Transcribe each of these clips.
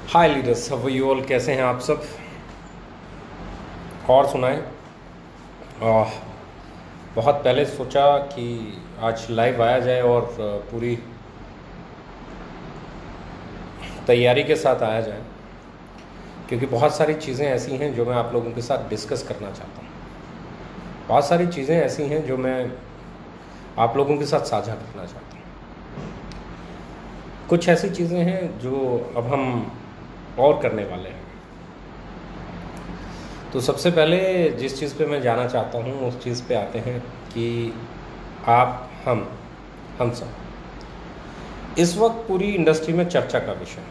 Hi leaders, how you all, कैसे हैं आप सब। और सुनाएं। बहुत पहले सोचा कि आज लाइव आया जाए और पूरी तैयारी के साथ आया जाए, क्योंकि बहुत सारी चीज़ें ऐसी हैं जो मैं आप लोगों के साथ डिस्कस करना चाहता हूँ। बहुत सारी चीज़ें ऐसी हैं जो मैं आप लोगों के साथ साझा करना चाहता हूँ। कुछ ऐसी चीज़ें हैं जो अब हम और करने वाले हैं। तो सबसे पहले जिस चीज़ पे मैं जाना चाहता हूँ उस चीज़ पे आते हैं कि आप हम सब इस वक्त पूरी इंडस्ट्री में चर्चा का विषय है।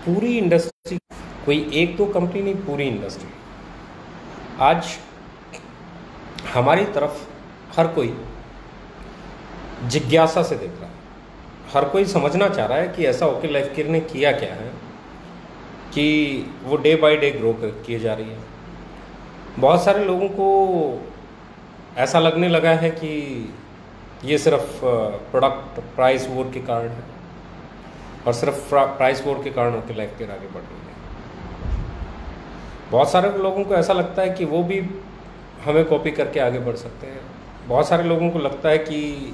पूरी इंडस्ट्री, कोई एक दो कंपनी नहीं, पूरी इंडस्ट्री आज हमारी तरफ हर कोई जिज्ञासा से देख रहा है। हर कोई समझना चाह रहा है कि ऐसा ओके लाइफ केयर ने किया क्या है कि वो डे बाय डे ग्रो किए जा रही है। बहुत सारे लोगों को ऐसा लगने लगा है कि ये सिर्फ प्रोडक्ट प्राइस वॉर के कारण है और सिर्फ प्राइस वॉर के कारण ओके लाइफ केयर आगे बढ़ रही है। बहुत सारे लोगों को ऐसा लगता है कि वो भी हमें कॉपी करके आगे बढ़ सकते हैं। बहुत सारे लोगों को लगता है कि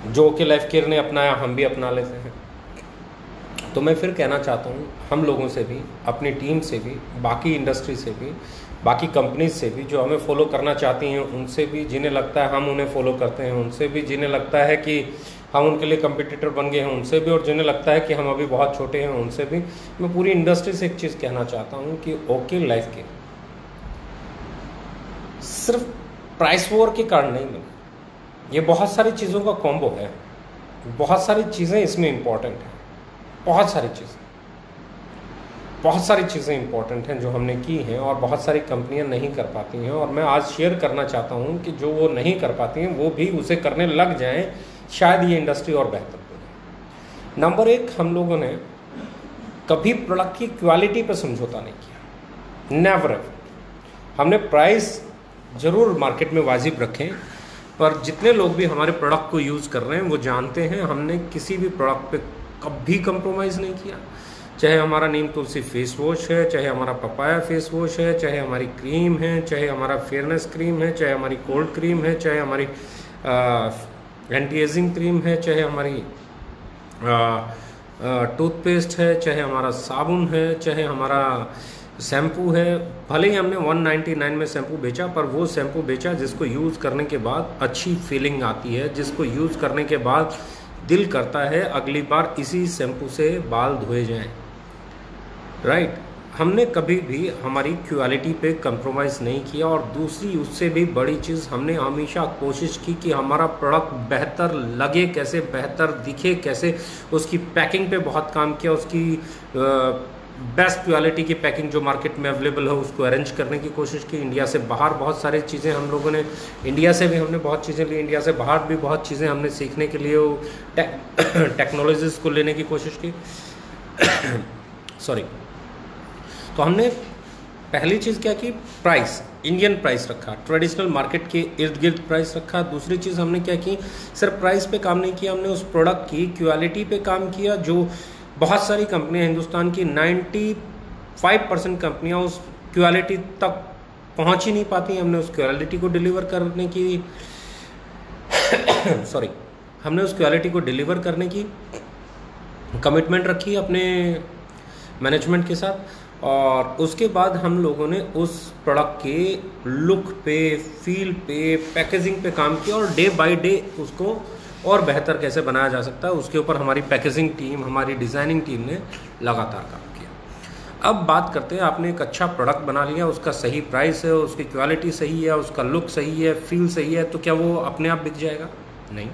जो ओके लाइफ केयर ने अपनाया हम भी अपना लेते हैं। तो मैं फिर कहना चाहता हूँ हम लोगों से भी, अपनी टीम से भी, बाकी इंडस्ट्री से भी, बाकी कंपनीज से भी जो हमें फॉलो करना चाहती हैं उनसे भी, जिन्हें लगता है हम उन्हें फॉलो करते हैं उनसे भी, जिन्हें लगता है कि हम उनके लिए कंपटीटर बन गए हैं उनसे भी, और जिन्हें लगता है कि हम अभी बहुत छोटे हैं उनसे भी, मैं पूरी इंडस्ट्री से एक चीज़ कहना चाहता हूँ कि ओके लाइफ केयर सिर्फ प्राइस वॉर के कारण नहीं बने। ये बहुत सारी चीज़ों का कॉम्बो है। बहुत सारी चीज़ें इसमें इंपॉर्टेंट हैं। बहुत सारी चीज़ें इंपॉर्टेंट हैं जो हमने की हैं और बहुत सारी कंपनियां नहीं कर पाती हैं। और मैं आज शेयर करना चाहता हूं कि जो वो नहीं कर पाती हैं वो भी उसे करने लग जाएं, शायद ये इंडस्ट्री और बेहतर हो जाए। नंबर एक, हम लोगों ने कभी प्रोडक्ट की क्वालिटी पर समझौता नहीं किया। Never ever. हमने प्राइस ज़रूर मार्केट में वाजिब रखें, पर जितने लोग भी हमारे प्रोडक्ट को यूज़ कर रहे हैं वो जानते हैं हमने किसी भी प्रोडक्ट पे कभी कंप्रोमाइज़ नहीं किया। चाहे हमारा नीम तुलसी फेस वॉश है, चाहे हमारा पपाया फेस वॉश है, चाहे हमारी क्रीम है, चाहे हमारा फेयरनेस क्रीम है, चाहे हमारी कोल्ड क्रीम है, चाहे हमारी एंटी एजिंग क्रीम है, चाहे हमारी टूथपेस्ट है, चाहे हमारा साबुन है, चाहे हमारा शैम्पू है। भले ही हमने 199 में शैम्पू बेचा, पर वो शैम्पू बेचा जिसको यूज़ करने के बाद अच्छी फीलिंग आती है, जिसको यूज़ करने के बाद दिल करता है अगली बार इसी शैम्पू से बाल धोए जाएं। राइट। हमने कभी भी हमारी क्वालिटी पे कंप्रोमाइज़ नहीं किया। और दूसरी, उससे भी बड़ी चीज़, हमने हमेशा कोशिश की कि हमारा प्रोडक्ट बेहतर लगे कैसे, बेहतर दिखे कैसे। उसकी पैकिंग पे बहुत काम किया। उसकी बेस्ट क्वालिटी की पैकिंग जो मार्केट में अवेलेबल है उसको अरेंज करने की कोशिश की। इंडिया से बाहर बहुत सारी चीज़ें हम लोगों ने, इंडिया से भी हमने बहुत चीज़ें ली, इंडिया से बाहर भी बहुत चीज़ें हमने सीखने के लिए टेक्नोलॉजीज़ को लेने की कोशिश की। सॉरी। तो हमने पहली चीज़ क्या की, प्राइस, इंडियन प्राइस रखा, ट्रेडिशनल मार्केट के इर्द गिर्द प्राइस रखा। दूसरी चीज़ हमने क्या की, सिर्फ प्राइस पे काम नहीं किया, हमने उस प्रोडक्ट की क्वालिटी पे काम किया। जो बहुत सारी कंपनियां, हिंदुस्तान की 95% कंपनियां उस क्वालिटी तक पहुंच ही नहीं पाती। हमने उस क्वालिटी को डिलीवर करने की सॉरी, हमने उस क्वालिटी को डिलीवर करने की कमिटमेंट रखी अपने मैनेजमेंट के साथ। और उसके बाद हम लोगों ने उस प्रोडक्ट के लुक पे, फील पे, पैकेजिंग पे काम किया और डे बाय डे उसको और बेहतर कैसे बनाया जा सकता है उसके ऊपर हमारी पैकेजिंग टीम, हमारी डिज़ाइनिंग टीम ने लगातार काम किया। अब बात करते हैं, आपने एक अच्छा प्रोडक्ट बना लिया, उसका सही प्राइस है, उसकी क्वालिटी सही है, उसका लुक सही है, फील सही है, तो क्या वो अपने आप बिक जाएगा? नहीं,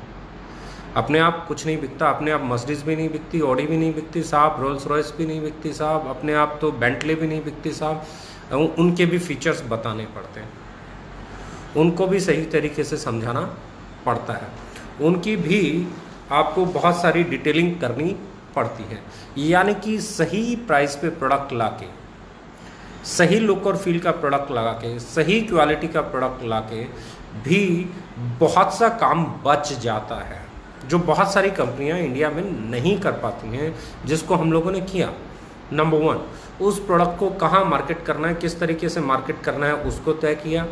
अपने आप कुछ नहीं बिकता। अपने आप मर्सिडीज भी नहीं बिकती, ऑडी भी नहीं बिकती साहब, रोल्स रॉयस भी नहीं बिकती साहब, अपने आप तो बेंटले भी नहीं बिकती साहब। उनके भी फीचर्स बताने पड़ते हैं, उनको भी सही तरीके से समझाना पड़ता है, उनकी भी आपको बहुत सारी डिटेलिंग करनी पड़ती है। यानी कि सही प्राइस पे प्रोडक्ट लाके, सही लुक और फील का प्रोडक्ट लगा के, सही क्वालिटी का प्रोडक्ट लाके भी बहुत सा काम बच जाता है। जो बहुत सारी कंपनियां इंडिया में नहीं कर पाती हैं, जिसको हम लोगों ने किया। नंबर 1, उस प्रोडक्ट को कहाँ मार्केट करना है, किस तरीके से मार्केट करना है उसको तय किया।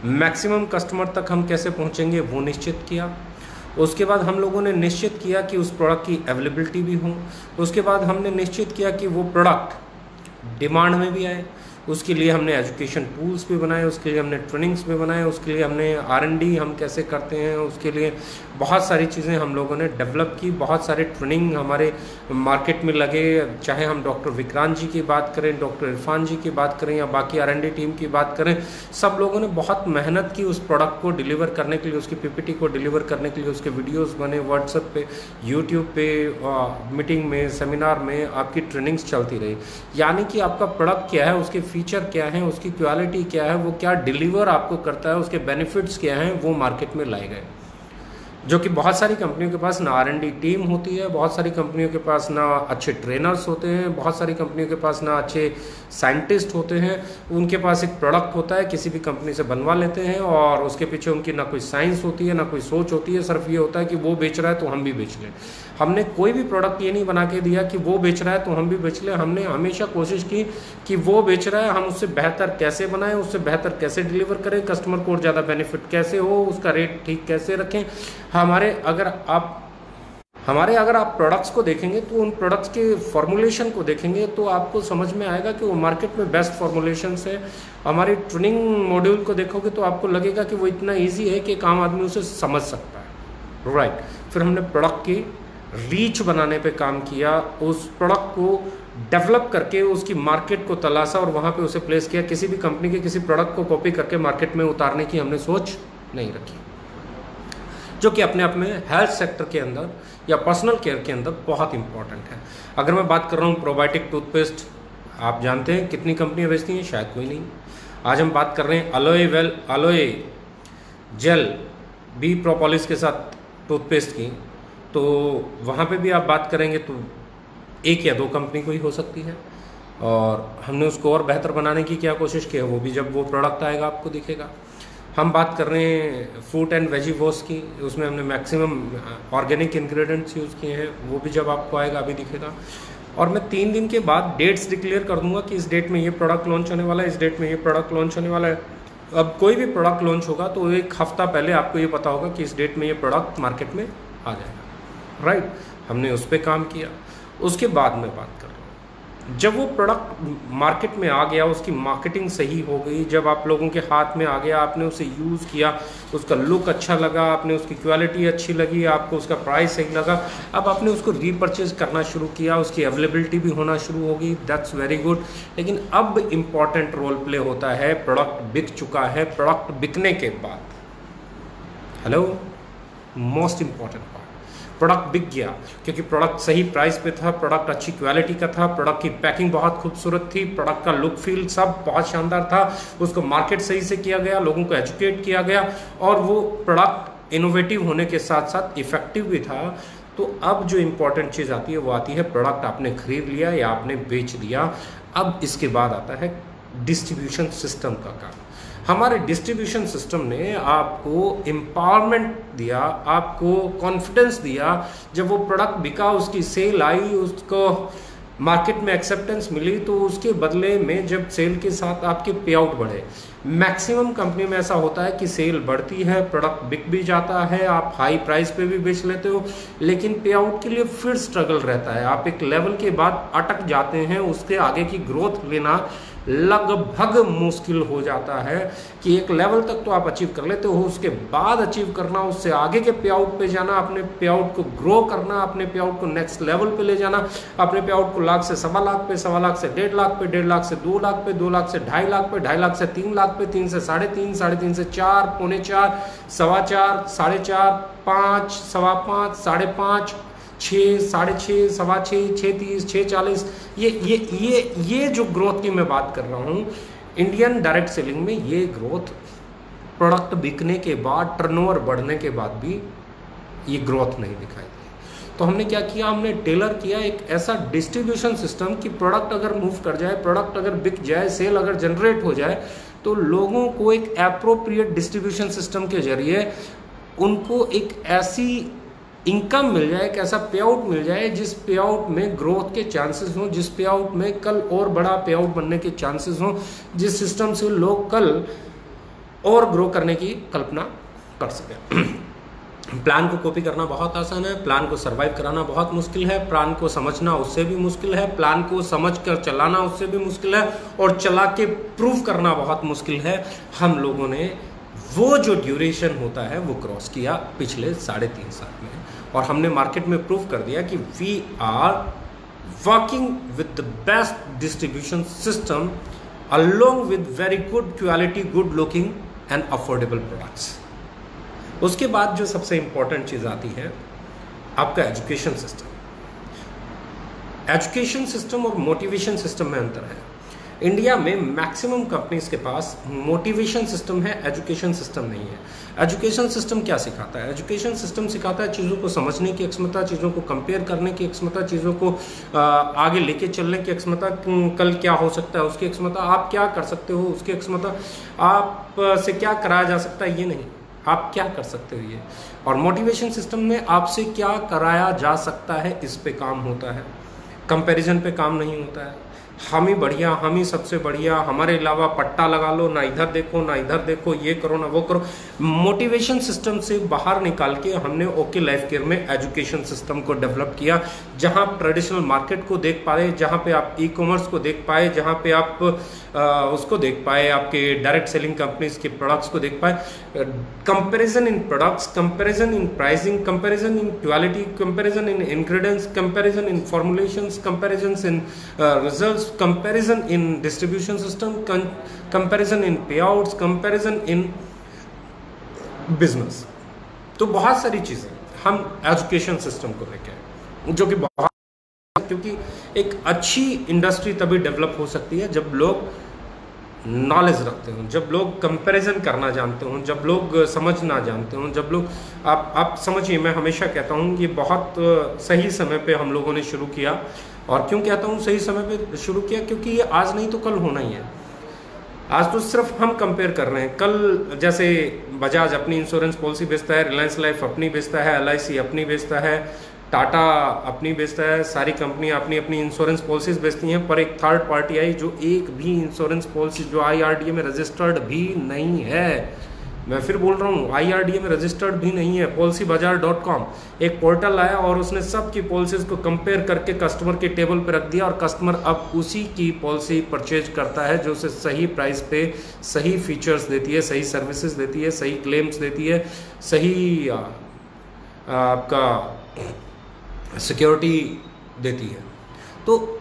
मैक्सिमम कस्टमर तक हम कैसे पहुँचेंगे वो निश्चित किया। उसके बाद हम लोगों ने निश्चित किया कि उस प्रोडक्ट की अवेलेबिलिटी भी हो। उसके बाद हमने निश्चित किया कि वो प्रोडक्ट डिमांड में भी आए। उसके लिए हमने एजुकेशन टूल्स भी बनाए, उसके लिए हमने ट्रेनिंग्स भी बनाए, उसके लिए हमने R&D हम कैसे करते हैं उसके लिए बहुत सारी चीज़ें हम लोगों ने डेवलप की। बहुत सारे ट्रेनिंग हमारे मार्केट में लगे, चाहे हम डॉक्टर विक्रांत जी की बात करें, डॉक्टर इरफान जी की बात करें या बाकी R&D टीम की बात करें, सब लोगों ने बहुत मेहनत की उस प्रोडक्ट को डिलीवर करने के लिए, उसकी PPT को डिलीवर करने के लिए। उसके वीडियोज़ बने, व्हाट्सएप पे, यूट्यूब पे, मीटिंग में, सेमिनार में आपकी ट्रेनिंग्स चलती रही। यानी कि आपका प्रोडक्ट क्या है, उसके फीचर क्या है, उसकी क्वालिटी क्या है, वो क्या डिलीवर आपको करता है, उसके बेनिफिट्स क्या हैं, वो मार्केट में लाए गए। जो कि बहुत सारी कंपनियों के पास ना R&D टीम होती है, बहुत सारी कंपनियों के पास ना अच्छे ट्रेनर्स होते हैं, बहुत सारी कंपनियों के पास ना अच्छे साइंटिस्ट होते हैं। उनके पास एक प्रोडक्ट होता है, किसी भी कंपनी से बनवा लेते हैं और उसके पीछे उनकी ना कोई साइंस होती है, ना कोई सोच होती है। सिर्फ ये होता है कि वो बेच रहा है तो हम भी बेच लें। हमने कोई भी प्रोडक्ट ये नहीं बना के दिया कि वो बेच रहा है तो हम भी बेच लें। हमने हमेशा कोशिश की कि वो बेच रहा है, हम उससे बेहतर कैसे बनाएं, उससे बेहतर कैसे डिलीवर करें, कस्टमर को और ज़्यादा बेनिफिट कैसे हो, उसका रेट ठीक कैसे रखें। हमारे अगर आप प्रोडक्ट्स को देखेंगे तो उन प्रोडक्ट्स के फॉर्मुलेशन को देखेंगे तो आपको समझ में आएगा कि वो मार्केट में बेस्ट फॉर्मुलेशंस है। हमारी ट्रेनिंग मॉड्यूल को देखोगे तो आपको लगेगा कि वो इतना इजी है कि एक आम आदमी उसे समझ सकता है। राइट। फिर हमने प्रोडक्ट की रीच बनाने पे काम किया, उस प्रोडक्ट को डेवलप करके उसकी मार्केट को तलाशा और वहाँ पे उसे प्लेस किया। किसी भी कंपनी के किसी प्रोडक्ट को कॉपी करके मार्केट में उतारने की हमने सोच नहीं रखी, जो कि अपने आप में हेल्थ सेक्टर के अंदर या पर्सनल केयर के अंदर बहुत इंपॉर्टेंट है। अगर मैं बात कर रहा हूँ प्रोबायोटिक टूथपेस्ट, आप जानते हैं कितनी कंपनियाँ बेचती हैं? शायद कोई नहीं। आज हम बात कर रहे हैं अलोए जेल बी प्रोपोलिस के साथ टूथपेस्ट की, तो वहाँ पे भी आप बात करेंगे तो 1 या 2 कंपनी कोई हो सकती है। और हमने उसको और बेहतर बनाने की क्या कोशिश की है, वो भी जब वो प्रोडक्ट आएगा आपको दिखेगा। हम बात कर रहे हैं फ्रूट एंड वेजी वॉश की, उसमें हमने मैक्सिमम ऑर्गेनिक इंग्रेडिएंट्स यूज़ किए हैं, वो भी जब आपको आएगा अभी दिखेगा। और मैं 3 दिन के बाद डेट्स डिक्लेयर कर दूंगा कि इस डेट में ये प्रोडक्ट लॉन्च होने वाला है, इस डेट में ये प्रोडक्ट लॉन्च होने वाला है। अब कोई भी प्रोडक्ट लॉन्च होगा तो 1 हफ्ता पहले आपको ये पता होगा कि इस डेट में ये प्रोडक्ट मार्केट में आ जाएगा। राइट। हमने उस पर काम किया। उसके बाद मैं बात कर रहा हूँ, जब वो प्रोडक्ट मार्केट में आ गया, उसकी मार्केटिंग सही हो गई, जब आप लोगों के हाथ में आ गया, आपने उसे यूज़ किया, उसका लुक अच्छा लगा, आपने उसकी क्वालिटी अच्छी लगी, आपको उसका प्राइस सही लगा, अब आपने उसको रीपर्चेज करना शुरू किया, उसकी अवेलेबिलिटी भी होना शुरू हो गई। That's very good. लेकिन अब इम्पॉर्टेंट रोल प्ले होता है, प्रोडक्ट बिक चुका है, प्रोडक्ट बिकने के बाद, hello, most important part, product बिक गया क्योंकि प्रोडक्ट सही प्राइस पे था, प्रोडक्ट अच्छी क्वालिटी का था, प्रोडक्ट की पैकिंग बहुत खूबसूरत थी, प्रोडक्ट का लुक फील सब बहुत शानदार था, उसको मार्केट सही से किया गया, लोगों को एजुकेट किया गया और वो प्रोडक्ट इनोवेटिव होने के साथ साथ इफेक्टिव भी था। तो अब जो इम्पोर्टेंट चीज़ आती है वो आती है प्रोडक्ट आपने खरीद लिया या आपने बेच दिया। अब इसके बाद आता है डिस्ट्रीब्यूशन सिस्टम का काम। हमारे डिस्ट्रीब्यूशन सिस्टम ने आपको एम्पावरमेंट दिया, आपको कॉन्फिडेंस दिया। जब वो प्रोडक्ट बिका, उसकी सेल आई, उसको मार्केट में एक्सेप्टेंस मिली, तो उसके बदले में जब सेल के साथ आपके पे आउट बढ़े। मैक्सिमम कंपनी में ऐसा होता है कि सेल बढ़ती है, प्रोडक्ट बिक भी जाता है, आप हाई प्राइस पे भी बेच लेते हो, लेकिन पे आउट के लिए फिर स्ट्रगल रहता है। आप एक लेवल के बाद अटक जाते हैं, उसके आगे की ग्रोथ लेना लगभग मुश्किल हो जाता है कि एक लेवल तक तो आप अचीव कर लेते हो, उसके बाद अचीव करना, उससे आगे के पे आउट पे जाना, अपने पे आउट को ग्रो करना, अपने पे आउट को नेक्स्ट लेवल पे ले जाना, अपने पे आउट को लाख से 1.25 लाख पे, 1.25 लाख से 1.5 लाख पे, 1.5 लाख से 2 लाख पे, 2 लाख से 2.5 लाख पे, 2.5 लाख से 3 लाख पे, 3 से 3.5, 3.5 से 4, 3.25, 4.25, 4.5, 5, 5.25, 5.5, 6, 6.5, 6.25, 6.30, 6.40, ये जो ग्रोथ की मैं बात कर रहा हूँ इंडियन डायरेक्ट सेलिंग में, ये ग्रोथ प्रोडक्ट बिकने के बाद, टर्नओवर बढ़ने के बाद भी ये ग्रोथ नहीं दिखाई दी। तो हमने क्या किया, हमने टेलर किया एक ऐसा डिस्ट्रीब्यूशन सिस्टम कि प्रोडक्ट अगर मूव कर जाए, प्रोडक्ट अगर बिक जाए, सेल अगर जनरेट हो जाए, तो लोगों को एक एप्रोप्रिएट डिस्ट्रीब्यूशन सिस्टम के जरिए उनको एक ऐसी इनकम मिल जाए, एक ऐसा पे आउट मिल जाए जिस पे आउट में ग्रोथ के चांसेस हों, जिस पे आउट में कल और बड़ा पे आउट बनने के चांसेस हों, जिस सिस्टम से लोग कल और ग्रो करने की कल्पना कर सकें। प्लान को कॉपी करना बहुत आसान है, प्लान को सरवाइव कराना बहुत मुश्किल है, प्लान को समझना उससे भी मुश्किल है, प्लान को समझ कर चलाना उससे भी मुश्किल है, और चला के प्रूव करना बहुत मुश्किल है। हम लोगों ने वो जो ड्यूरेशन होता है वो क्रॉस किया पिछले 3.5 साल में, और हमने मार्केट में प्रूव कर दिया कि we are working with the best distribution system along with very good quality, good looking and affordable products. उसके बाद जो सबसे इंपॉर्टेंट चीज़ आती है आपका एजुकेशन सिस्टम। एजुकेशन सिस्टम और मोटिवेशन सिस्टम में अंतर है। इंडिया में मैक्सिमम कंपनीज के पास मोटिवेशन सिस्टम है, एजुकेशन सिस्टम नहीं है। एजुकेशन सिस्टम क्या सिखाता है? एजुकेशन सिस्टम सिखाता है चीज़ों को समझने की क्षमता, चीज़ों को कंपेयर करने की क्षमता, चीज़ों को आगे लेके चलने की क्षमता, कल क्या हो सकता है उसकी क्षमता, आप क्या कर सकते हो उसकी क्षमता, आप से क्या कराया जा सकता है ये नहीं, आप क्या कर सकते हो ये। और मोटिवेशन सिस्टम में आपसे क्या कराया जा सकता है इस पे काम होता है, कंपैरिजन पे काम नहीं होता है। हम ही बढ़िया, हम ही सबसे बढ़िया, हमारे अलावा पट्टा लगा लो, ना इधर देखो ना इधर देखो, ये करो ना वो करो। मोटिवेशन सिस्टम से बाहर निकाल के हमने ओके लाइफ केयर में एजुकेशन सिस्टम को डेवलप किया, जहां आप ट्रेडिशनल मार्केट को देख पाए, जहां पे आप ई कॉमर्स को देख पाए, जहां पे आप उसको देख पाए, आपके डायरेक्ट सेलिंग कंपनीज के प्रोडक्ट्स को देख पाए, comparison in products, comparison in pricing, comparison in quality, comparison in ingredients, comparison in formulations, comparison in results, comparison in distribution system, comparison in payouts, comparison in business. तो बहुत सारी चीजें हम education system को लेके आए, जो कि बहुत, क्योंकि एक अच्छी इंडस्ट्री तभी डेवलप हो सकती है जब लोग नॉलेज रखते हो, जब लोग कंपैरिजन करना जानते हो, जब लोग समझना जानते हो, जब लोग आप समझिए, मैं हमेशा कहता हूँ ये बहुत सही समय पे हम लोगों ने शुरू किया। और क्यों कहता हूँ सही समय पे शुरू किया? क्योंकि ये आज नहीं तो कल होना ही है। आज तो सिर्फ हम कंपेयर कर रहे हैं, कल जैसे बजाज अपनी इंश्योरेंस पॉलिसी बेचता है, रिलायंस लाइफ अपनी बेचता है, LIC अपनी बेचता है, टाटा अपनी बेचता है, सारी कंपनियां अपनी अपनी इंश्योरेंस पॉलिसीज बेचती हैं, पर एक थर्ड पार्टी आई जो एक भी इंश्योरेंस पॉलिसी जो IRDA में रजिस्टर्ड भी नहीं है। मैं फिर बोल रहा हूँ, IRDA में रजिस्टर्ड भी नहीं है। policybazaar.com एक पोर्टल आया और उसने सबकी पॉलिसीज को कंपेयर करके कस्टमर के टेबल पर रख दिया, और कस्टमर अब उसी की पॉलिसी परचेज करता है जो उसे सही प्राइस पे सही फीचर्स देती है, सही सर्विसेज देती है, सही क्लेम्स देती है, सही आपका सिक्योरिटी देती है। तो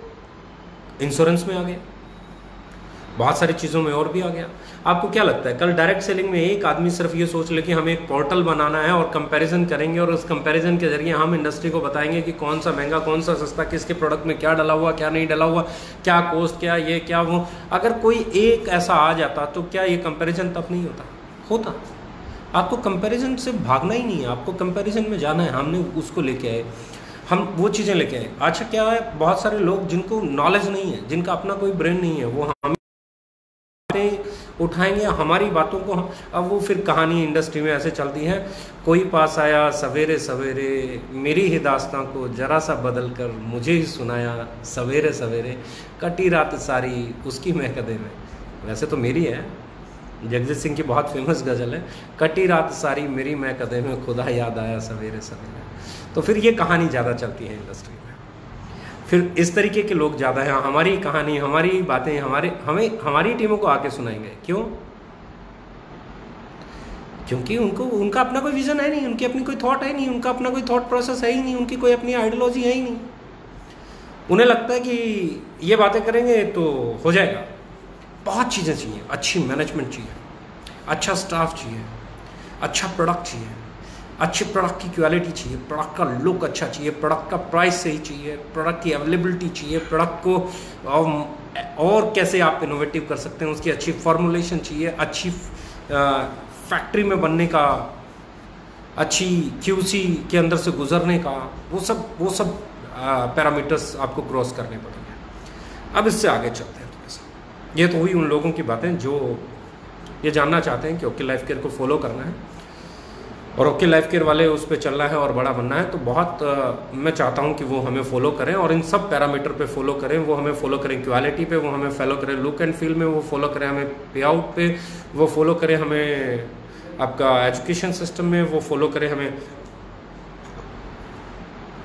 इंश्योरेंस में आ गया, बहुत सारी चीज़ों में और भी आ गया। आपको क्या लगता है कल डायरेक्ट सेलिंग में एक आदमी सिर्फ ये सोच ले कि हमें एक पोर्टल बनाना है और कंपैरिजन करेंगे, और उस कंपैरिजन के जरिए हम इंडस्ट्री को बताएंगे कि कौन सा महंगा, कौन सा सस्ता, किसके प्रोडक्ट में क्या डला हुआ, क्या नहीं डला हुआ, क्या कॉस्ट, क्या ये क्या वो। अगर कोई एक ऐसा आ जाता तो क्या ये कंपैरिजन तब नहीं होता? आपको कंपैरिजन से भागना ही नहीं है, आपको कंपैरिजन में जाना है। हमने उसको लेके आए, हम वो चीज़ें लेके आए। अच्छा क्या है, बहुत सारे लोग जिनको नॉलेज नहीं है, जिनका अपना कोई ब्रेन नहीं है, वो हमें उठाएंगे हमारी बातों को। अब वो फिर कहानी इंडस्ट्री में ऐसे चलती है, कोई पास आया सवेरे सवेरे, मेरी ही दास्तां को जरा सा बदल कर मुझे ही सुनाया, सवेरे सवेरे कटी रात सारी उसकी महकदे में। वैसे तो मेरी है, जगजीत सिंह की बहुत फेमस गज़ल है, कटी रात सारी मेरी महकदे में खुदा याद आया सवेरे सवेरे। तो फिर ये कहानी ज़्यादा चलती है इंडस्ट्री में, फिर इस तरीके के लोग ज़्यादा हैं। हमारी कहानी, हमारी बातें हमारी टीमों को आके सुनाएंगे। क्यों? क्योंकि उनका अपना कोई विजन है नहीं, उनकी अपनी कोई थॉट है नहीं, उनका अपना कोई थॉट प्रोसेस है ही नहीं, उनकी कोई अपनी आइडियोलॉजी है ही नहीं। उन्हें लगता है कि ये बातें करेंगे तो हो जाएगा। बहुत चीज़ें चाहिए, अच्छी मैनेजमेंट चाहिए, अच्छा स्टाफ चाहिए, अच्छा प्रोडक्ट चाहिए, अच्छे प्रोडक्ट की क्वालिटी चाहिए, प्रोडक्ट का लुक अच्छा चाहिए, प्रोडक्ट का प्राइस सही चाहिए, प्रोडक्ट की अवेलेबिलिटी चाहिए, प्रोडक्ट को और कैसे आप इनोवेटिव कर सकते हैं उसकी अच्छी फॉर्मुलेशन चाहिए, अच्छी फैक्ट्री में बनने का, अच्छी QC के अंदर से गुजरने का, वो सब पैरामीटर्स आपको क्रॉस करने पड़ेंगे। अब इससे आगे चलते हैं थोड़ा सा। ये तो हुई उन लोगों की बातें जो ये जानना चाहते हैं कि ओके लाइफ केयर को फॉलो करना है। और ओके लाइफ केयर वाले उस पर चलना है और बड़ा बनना है, तो बहुत मैं चाहता हूं कि वो हमें फॉलो करें और इन सब पैरामीटर पे फॉलो करें। वो हमें फॉलो करें क्वालिटी पे, वो हमें फॉलो करें लुक एंड फील में, वो फॉलो करें हमें पे आउट पे, वो फॉलो करें हमें आपका एजुकेशन सिस्टम में, वो फॉलो करें हमें,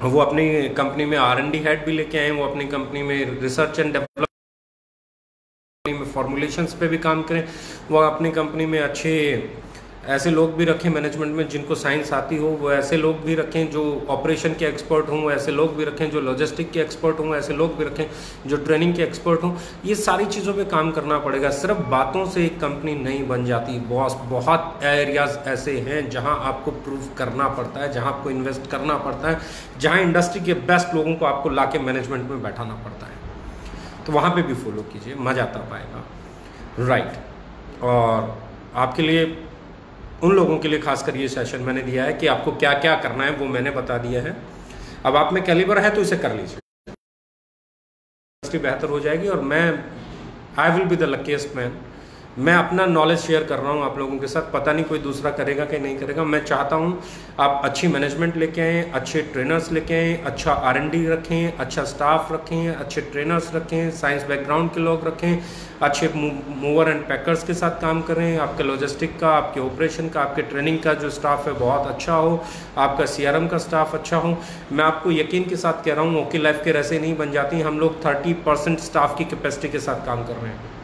वो अपनी कंपनी में R&D हेड भी लेके आए, वो अपनी कंपनी में रिसर्च एंड डेवलपमेंट में फॉर्मुलेशंस पे भी काम करें, वो अपनी कंपनी में अच्छे ऐसे लोग भी रखें मैनेजमेंट में जिनको साइंस आती हो, वो ऐसे लोग भी रखें जो ऑपरेशन के एक्सपर्ट हों, ऐसे लोग भी रखें जो लॉजिस्टिक के एक्सपर्ट हों, ऐसे लोग भी रखें जो ट्रेनिंग के एक्सपर्ट हों। ये सारी चीज़ों पे काम करना पड़ेगा। सिर्फ बातों से एक कंपनी नहीं बन जाती बॉस। बहुत एरियाज ऐसे हैं जहां आपको प्रूव करना पड़ता है, जहां आपको इन्वेस्ट करना पड़ता है, जहां इंडस्ट्री के बेस्ट लोगों को आपको ला के मैनेजमेंट में बैठाना पड़ता है। तो वहाँ पे भी फॉलो कीजिए, मज़ा आता पाएगा। राइट। और आपके लिए, उन लोगों के लिए खासकर ये सेशन मैंने दिया है कि आपको क्या क्या करना है, वो मैंने बता दिया है। अब आप में कैलिबर है तो इसे कर लीजिए, इंडस्ट्री बेहतर हो जाएगी। और I will be the luckiest man. मैं अपना नॉलेज शेयर कर रहा हूँ आप लोगों के साथ, पता नहीं कोई दूसरा करेगा कि नहीं करेगा। मैं चाहता हूँ आप अच्छी मैनेजमेंट लेके आएँ, अच्छे ट्रेनर्स लेके आएँ, अच्छा R&D रखें, अच्छा स्टाफ रखें, अच्छे ट्रेनर्स रखें, साइंस बैकग्राउंड के लोग रखें, अच्छे मूवर एंड पैकर्स के साथ काम करें, आपके लॉजिस्टिक का, आपके ऑपरेशन का, आपके ट्रेनिंग का जो स्टाफ है बहुत अच्छा हो, आपका CRM का स्टाफ अच्छा हो। मैं आपको यकीन के साथ कह रहा हूँ ओके लाइफ केयर ऐसे नहीं बन जाती। हम लोग 30% स्टाफ की कैपेसिटी के साथ काम कर रहे हैं,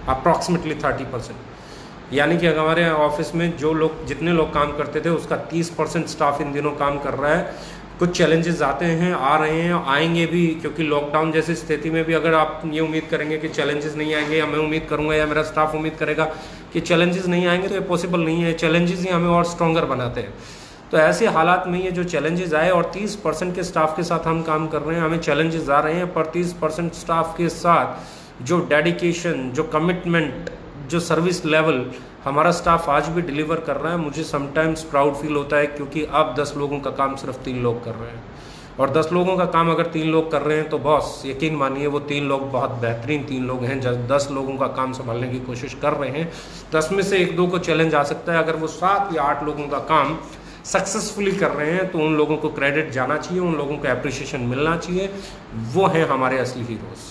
अप्रॉक्सीमेटली 30%। यानी कि अगर हमारे ऑफिस में जितने लोग काम करते थे उसका 30% स्टाफ इन दिनों काम कर रहा है। कुछ चैलेंजेस आते हैं, आ रहे हैं, आएंगे भी, क्योंकि लॉकडाउन जैसी स्थिति में भी अगर आप ये उम्मीद करेंगे कि चैलेंजेस नहीं आएंगे, या मैं उम्मीद करूंगा या मेरा स्टाफ उम्मीद करेगा कि चैलेंजेस नहीं आएंगे, तो ये पॉसिबल नहीं है। चैलेंजेस ही हमें और स्ट्रॉन्गर बनाते हैं। तो ऐसे हालात में ये जो चैलेंजेस आए, और 30% के स्टाफ के साथ हम काम कर रहे हैं, हमें चैलेंजेस आ रहे हैं, पर 30% स्टाफ के साथ जो डेडिकेशन, जो कमिटमेंट, जो सर्विस लेवल हमारा स्टाफ आज भी डिलीवर कर रहा है, मुझे समटाइम्स प्राउड फील होता है। क्योंकि अब 10 लोगों का काम सिर्फ 3 लोग कर रहे हैं, और 10 लोगों का काम अगर 3 लोग कर रहे हैं तो बॉस यकीन मानिए वो 3 लोग बहुत बेहतरीन 3 लोग हैं, जब 10 लोगों का काम संभालने की कोशिश कर रहे हैं। 10 में से 1-2 को चैलेंज आ सकता है। अगर वो 7 या 8 लोगों का काम सक्सेसफुली कर रहे हैं तो उन लोगों को क्रेडिट जाना चाहिए, उन लोगों को अप्रिशिएशन मिलना चाहिए। वो हैं हमारे असली हीरोज़,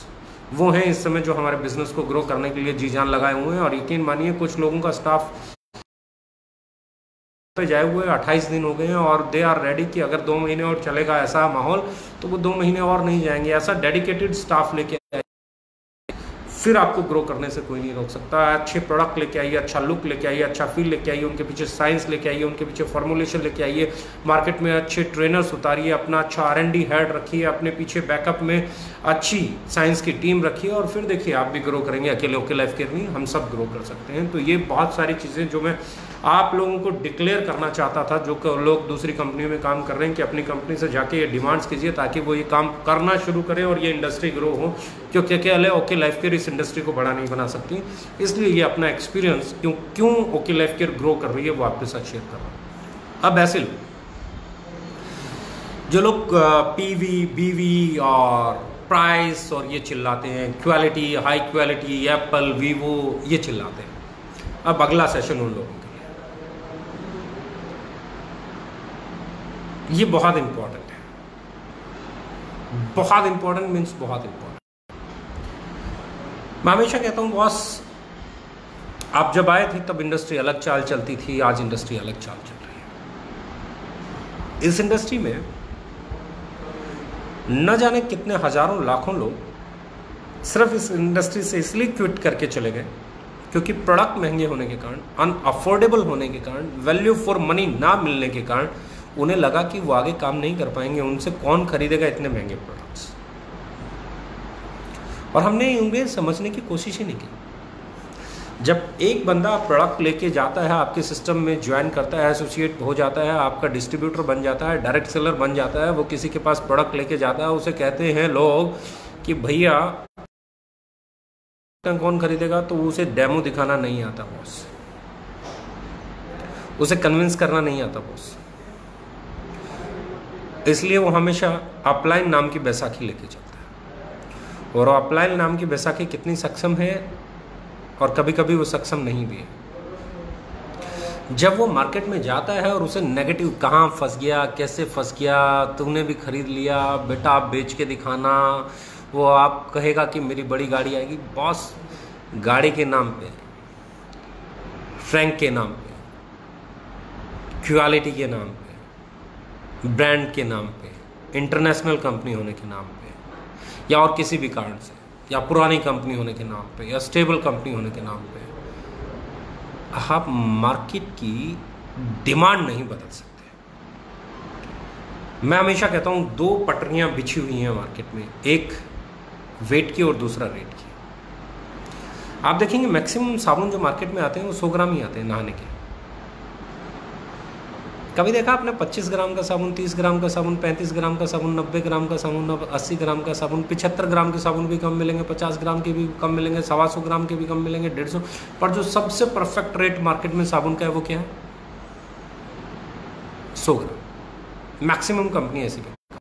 वो हैं इस समय जो हमारे बिजनेस को ग्रो करने के लिए जी जान लगाए हुए हैं। और यकीन मानिए कुछ लोगों का स्टाफ पे जाए हुए 28 दिन हो गए हैं, और दे आर रेडी कि अगर 2 महीने और चलेगा ऐसा माहौल तो वो 2 महीने और नहीं जाएंगे। ऐसा डेडिकेटेड स्टाफ लेके आए, फिर आपको ग्रो करने से कोई नहीं रोक सकता। अच्छे प्रोडक्ट लेके आइए, अच्छा लुक लेके आइए, अच्छा फील लेके आइए, उनके पीछे साइंस लेके आइए, उनके पीछे फॉर्मुलेशन लेके आइए, मार्केट में अच्छे ट्रेनर्स उतारिए, अपना अच्छा R&D हेड रखिए, अपने पीछे बैकअप में अच्छी साइंस की टीम रखिए, और फिर देखिए आप भी ग्रो करेंगे। अकेले ओके लाइफ केयर नहीं, हम सब ग्रो कर सकते हैं। तो ये बहुत सारी चीज़ें जो मैं आप लोगों को डिक्लेयर करना चाहता था, जो लोग दूसरी कंपनी में काम कर रहे हैं, कि अपनी कंपनी से जाके ये डिमांड्स कीजिए ताकि वो ये काम करना शुरू करें और ये इंडस्ट्री ग्रो हो। क्योंकि अकेले ओके लाइफ केयर इस इंडस्ट्री को बड़ा नहीं बना सकती। इसलिए ये अपना एक्सपीरियंस क्यों ओके लाइफ केयर ग्रो कर रही है वो आपके साथ शेयर कर रहा हूँ। अब ऐसे जो लोग PV, BV और प्राइस और ये चिल्लाते हैं, quality, high quality, Apple, Vivo ये चिल्लाते हैं, अब अगला सेशन उन लोगों के लिए। ये बहुत इंपॉर्टेंट है, बहुत इंपॉर्टेंट मीन्स बहुत इंपॉर्टेंट। मैं हमेशा कहता हूं बॉस, आप जब आए थे तब इंडस्ट्री अलग चाल चलती थी, आज इंडस्ट्री अलग चाल चल रही है। इस इंडस्ट्री में न जाने कितने हजारों लाखों लोग सिर्फ इस इंडस्ट्री से इसलिए क्विट करके चले गए क्योंकि प्रोडक्ट महंगे होने के कारण, अनअफोर्डेबल होने के कारण, वैल्यू फॉर मनी ना मिलने के कारण उन्हें लगा कि वो आगे काम नहीं कर पाएंगे, उनसे कौन खरीदेगा इतने महंगे प्रोडक्ट्स। और हमने उन्हें समझने की कोशिश ही नहीं की। जब एक बंदा प्रोडक्ट लेके जाता है, आपके सिस्टम में ज्वाइन करता है, एसोसिएट हो जाता है, आपका डिस्ट्रीब्यूटर बन जाता है, डायरेक्ट सेलर बन जाता है, वो किसी के पास प्रोडक्ट लेके जाता है, उसे कहते हैं लोग कि भैया कौन खरीदेगा, तो उसे डेमो दिखाना नहीं आता बॉस, उसे कन्विंस करना नहीं आता बॉस। इसलिए वो हमेशा अपलाइन नाम की बैसाखी लेके चलता है, और अपलाइन नाम की बैसाखी कितनी सक्षम है और कभी कभी वो सक्षम नहीं भी है। जब वो मार्केट में जाता है और उसे नेगेटिव, कहाँ फंस गया, कैसे फंस गया, तुमने भी खरीद लिया बेटा, आप बेच के दिखाना, वो आप कहेगा कि मेरी बड़ी गाड़ी आएगी। बॉस, गाड़ी के नाम पे, फ्रैंक के नाम पे, क्वालिटी के नाम पे, ब्रांड के नाम पे, इंटरनेशनल कंपनी होने के नाम पे, या और किसी भी कारण से, या पुरानी कंपनी होने के नाम पे, या स्टेबल कंपनी होने के नाम पे, आप मार्केट की डिमांड नहीं बदल सकते। मैं हमेशा कहता हूं, दो पटरियां बिछी हुई हैं मार्केट में, एक वेट की और दूसरा रेट की। आप देखेंगे मैक्सिमम साबुन जो मार्केट में आते हैं वो 100 ग्राम ही आते हैं नहाने के। कभी देखा आपने 25 ग्राम का साबुन, 30 ग्राम का साबुन, 35 ग्राम का साबुन, 90 ग्राम का साबुन, 80 ग्राम का साबुन, 75 ग्राम के साबुन भी कम मिलेंगे, 50 ग्राम के भी कम मिलेंगे, 125 ग्राम के भी कम मिलेंगे, 150। पर जो सबसे परफेक्ट रेट मार्केट में साबुन का है वो क्या है? 100 ग्राम। मैक्सिमम कंपनी ऐसी करती।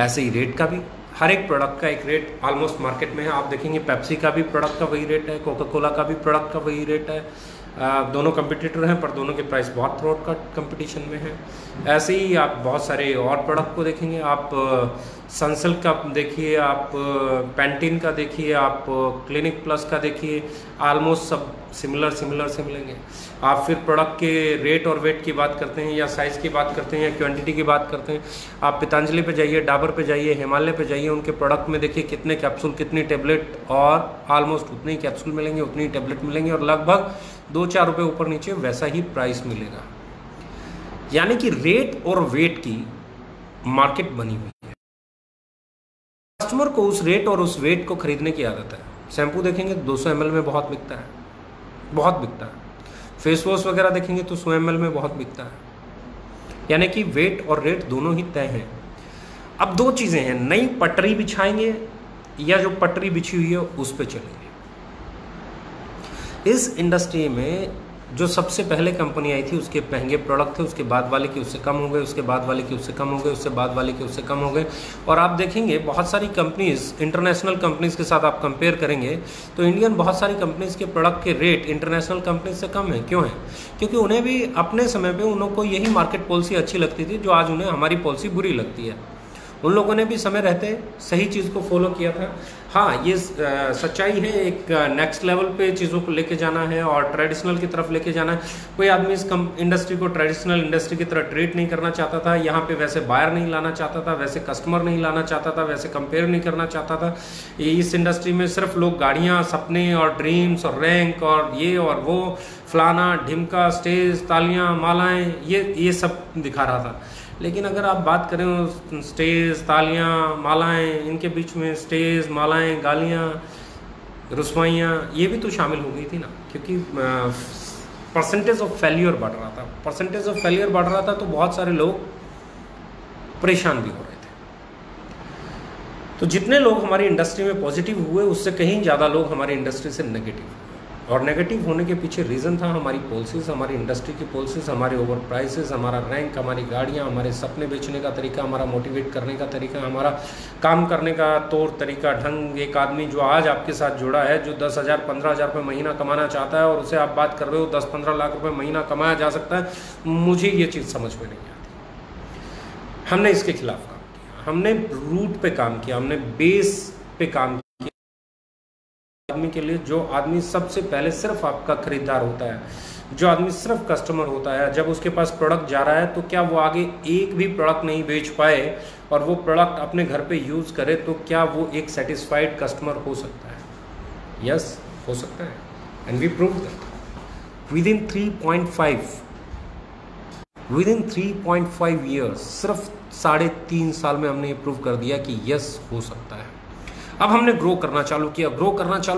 ऐसे ही रेट का भी, हर एक प्रोडक्ट का एक रेट ऑलमोस्ट मार्केट में है। आप देखेंगे पेप्सी का भी प्रोडक्ट का वही रेट है, कोका कोला का भी प्रोडक्ट का वही रेट है। दोनों कंपटीटर हैं पर दोनों के प्राइस बहुत थ्रोट का कंपटीशन में है। ऐसे ही आप बहुत सारे और प्रोडक्ट को देखेंगे, आप सनसिल्क का देखिए, आप पैंटीन का देखिए, आप क्लिनिक प्लस का देखिए, ऑलमोस्ट सब सिमिलर से मिलेंगे। आप फिर प्रोडक्ट के रेट और वेट की बात करते हैं, या साइज़ की बात करते हैं, या क्वांटिटी की बात करते हैं, आप पतंजलि पे जाइए, डाबर पे जाइए, हिमालय पे जाइए, उनके प्रोडक्ट में देखिए कितने कैप्सूल, कितनी टेबलेट, और ऑलमोस्ट उतने ही कैप्सूल मिलेंगे, उतनी ही टेबलेट मिलेंगे, और लगभग 2-4 रुपये ऊपर नीचे वैसा ही प्राइस मिलेगा। यानी कि रेट और वेट की मार्केट बनी हुई है। कस्टमर को उस रेट और उस वेट को खरीदने की आदत है। शैम्पू देखेंगे 200 ml में बहुत बिकता है, बहुत बिकता है। फेस वॉश वगैरह देखेंगे तो 100 ml में बहुत बिकता है। यानी कि वेट और रेट दोनों ही तय हैं। अब दो चीज़ें हैं, नई पटरी बिछाएंगे या जो पटरी बिछी हुई है उस पर चलेंगे। इस इंडस्ट्री में जो सबसे पहले कंपनी आई थी उसके महंगे प्रोडक्ट थे, उसके बाद वाले के उससे कम हो गए, उसके बाद वाले के उससे कम हो गए, उससे बाद वाले के उससे कम हो गए। और आप देखेंगे बहुत सारी कंपनीज, इंटरनेशनल कंपनीज के साथ आप कंपेयर करेंगे तो इंडियन बहुत सारी कंपनीज के प्रोडक्ट के रेट इंटरनेशनल कंपनीज से कम है। क्यों है? क्योंकि उन्हें भी अपने समय पर उन लोगों को यही मार्केट पॉलिसी अच्छी लगती थी जो आज उन्हें हमारी पॉलिसी बुरी लगती है। उन लोगों ने भी समय रहते सही चीज़ को फॉलो किया था। हाँ, ये सच्चाई है, एक नेक्स्ट लेवल पे चीज़ों को लेके जाना है और ट्रेडिशनल की तरफ लेके जाना है। कोई आदमी इस इंडस्ट्री को ट्रेडिशनल इंडस्ट्री की तरह ट्रीट नहीं करना चाहता था। यहाँ पे वैसे बायर नहीं लाना चाहता था, वैसे कस्टमर नहीं लाना चाहता था, वैसे कंपेयर नहीं करना चाहता था। इस इंडस्ट्री में सिर्फ लोग गाड़ियाँ, सपने और ड्रीम्स और रैंक और ये और वो, फलाना ढिमका, स्टेज, तालियाँ, मालाएँ, ये सब दिखा रहा था। लेकिन अगर आप बात करें स्टेज, तालियां, मालाएं, इनके बीच में स्टेज, मालाएं, गालियां, रुसवाइयाँ, ये भी तो शामिल हो गई थी ना। क्योंकि परसेंटेज ऑफ फेलियर बढ़ रहा था, परसेंटेज ऑफ फेलियर बढ़ रहा था तो बहुत सारे लोग परेशान भी हो रहे थे। तो जितने लोग हमारी इंडस्ट्री में पॉजिटिव हुए उससे कहीं ज़्यादा लोग हमारी इंडस्ट्री से नेगेटिव हुए। और नेगेटिव होने के पीछे रीज़न था हमारी पॉलिसीज़, हमारी इंडस्ट्री की पॉलिसीज़, हमारे ओवर प्राइसेस, हमारा रैंक, हमारी गाड़ियाँ, हमारे सपने बेचने का तरीका, हमारा मोटिवेट करने का तरीका, हमारा काम करने का तौर तरीका, ढंग। एक आदमी जो आज आपके साथ जुड़ा है, जो 10,000 15,000 रुपये महीना कमाना चाहता है और उसे आप बात कर रहे हो 10-15 लाख रुपये महीना कमाया जा सकता है, मुझे ये चीज़ समझ में नहीं आती। हमने इसके खिलाफ काम किया, हमने रूट पे काम किया, हमने बेस पे काम किया। आदमी के लिए, जो आदमी सबसे पहले सिर्फ आपका खरीदार होता है, जो आदमी सिर्फ कस्टमर होता है, जब उसके पास प्रोडक्ट जा रहा है तो क्या वो आगे एक भी प्रोडक्ट नहीं बेच पाए और वो प्रोडक्ट अपने घर पे यूज़ करे तो क्या वो एक सेटिस्फाइड कस्टमर हो सकता है? यस, हो सकता है। And we prove that within 3.5 years, सिर्फ 3.5 साल में हमने ये प्रूव कर दिया कि यस, हो सकता है। अब हमने ग्रो करना चालू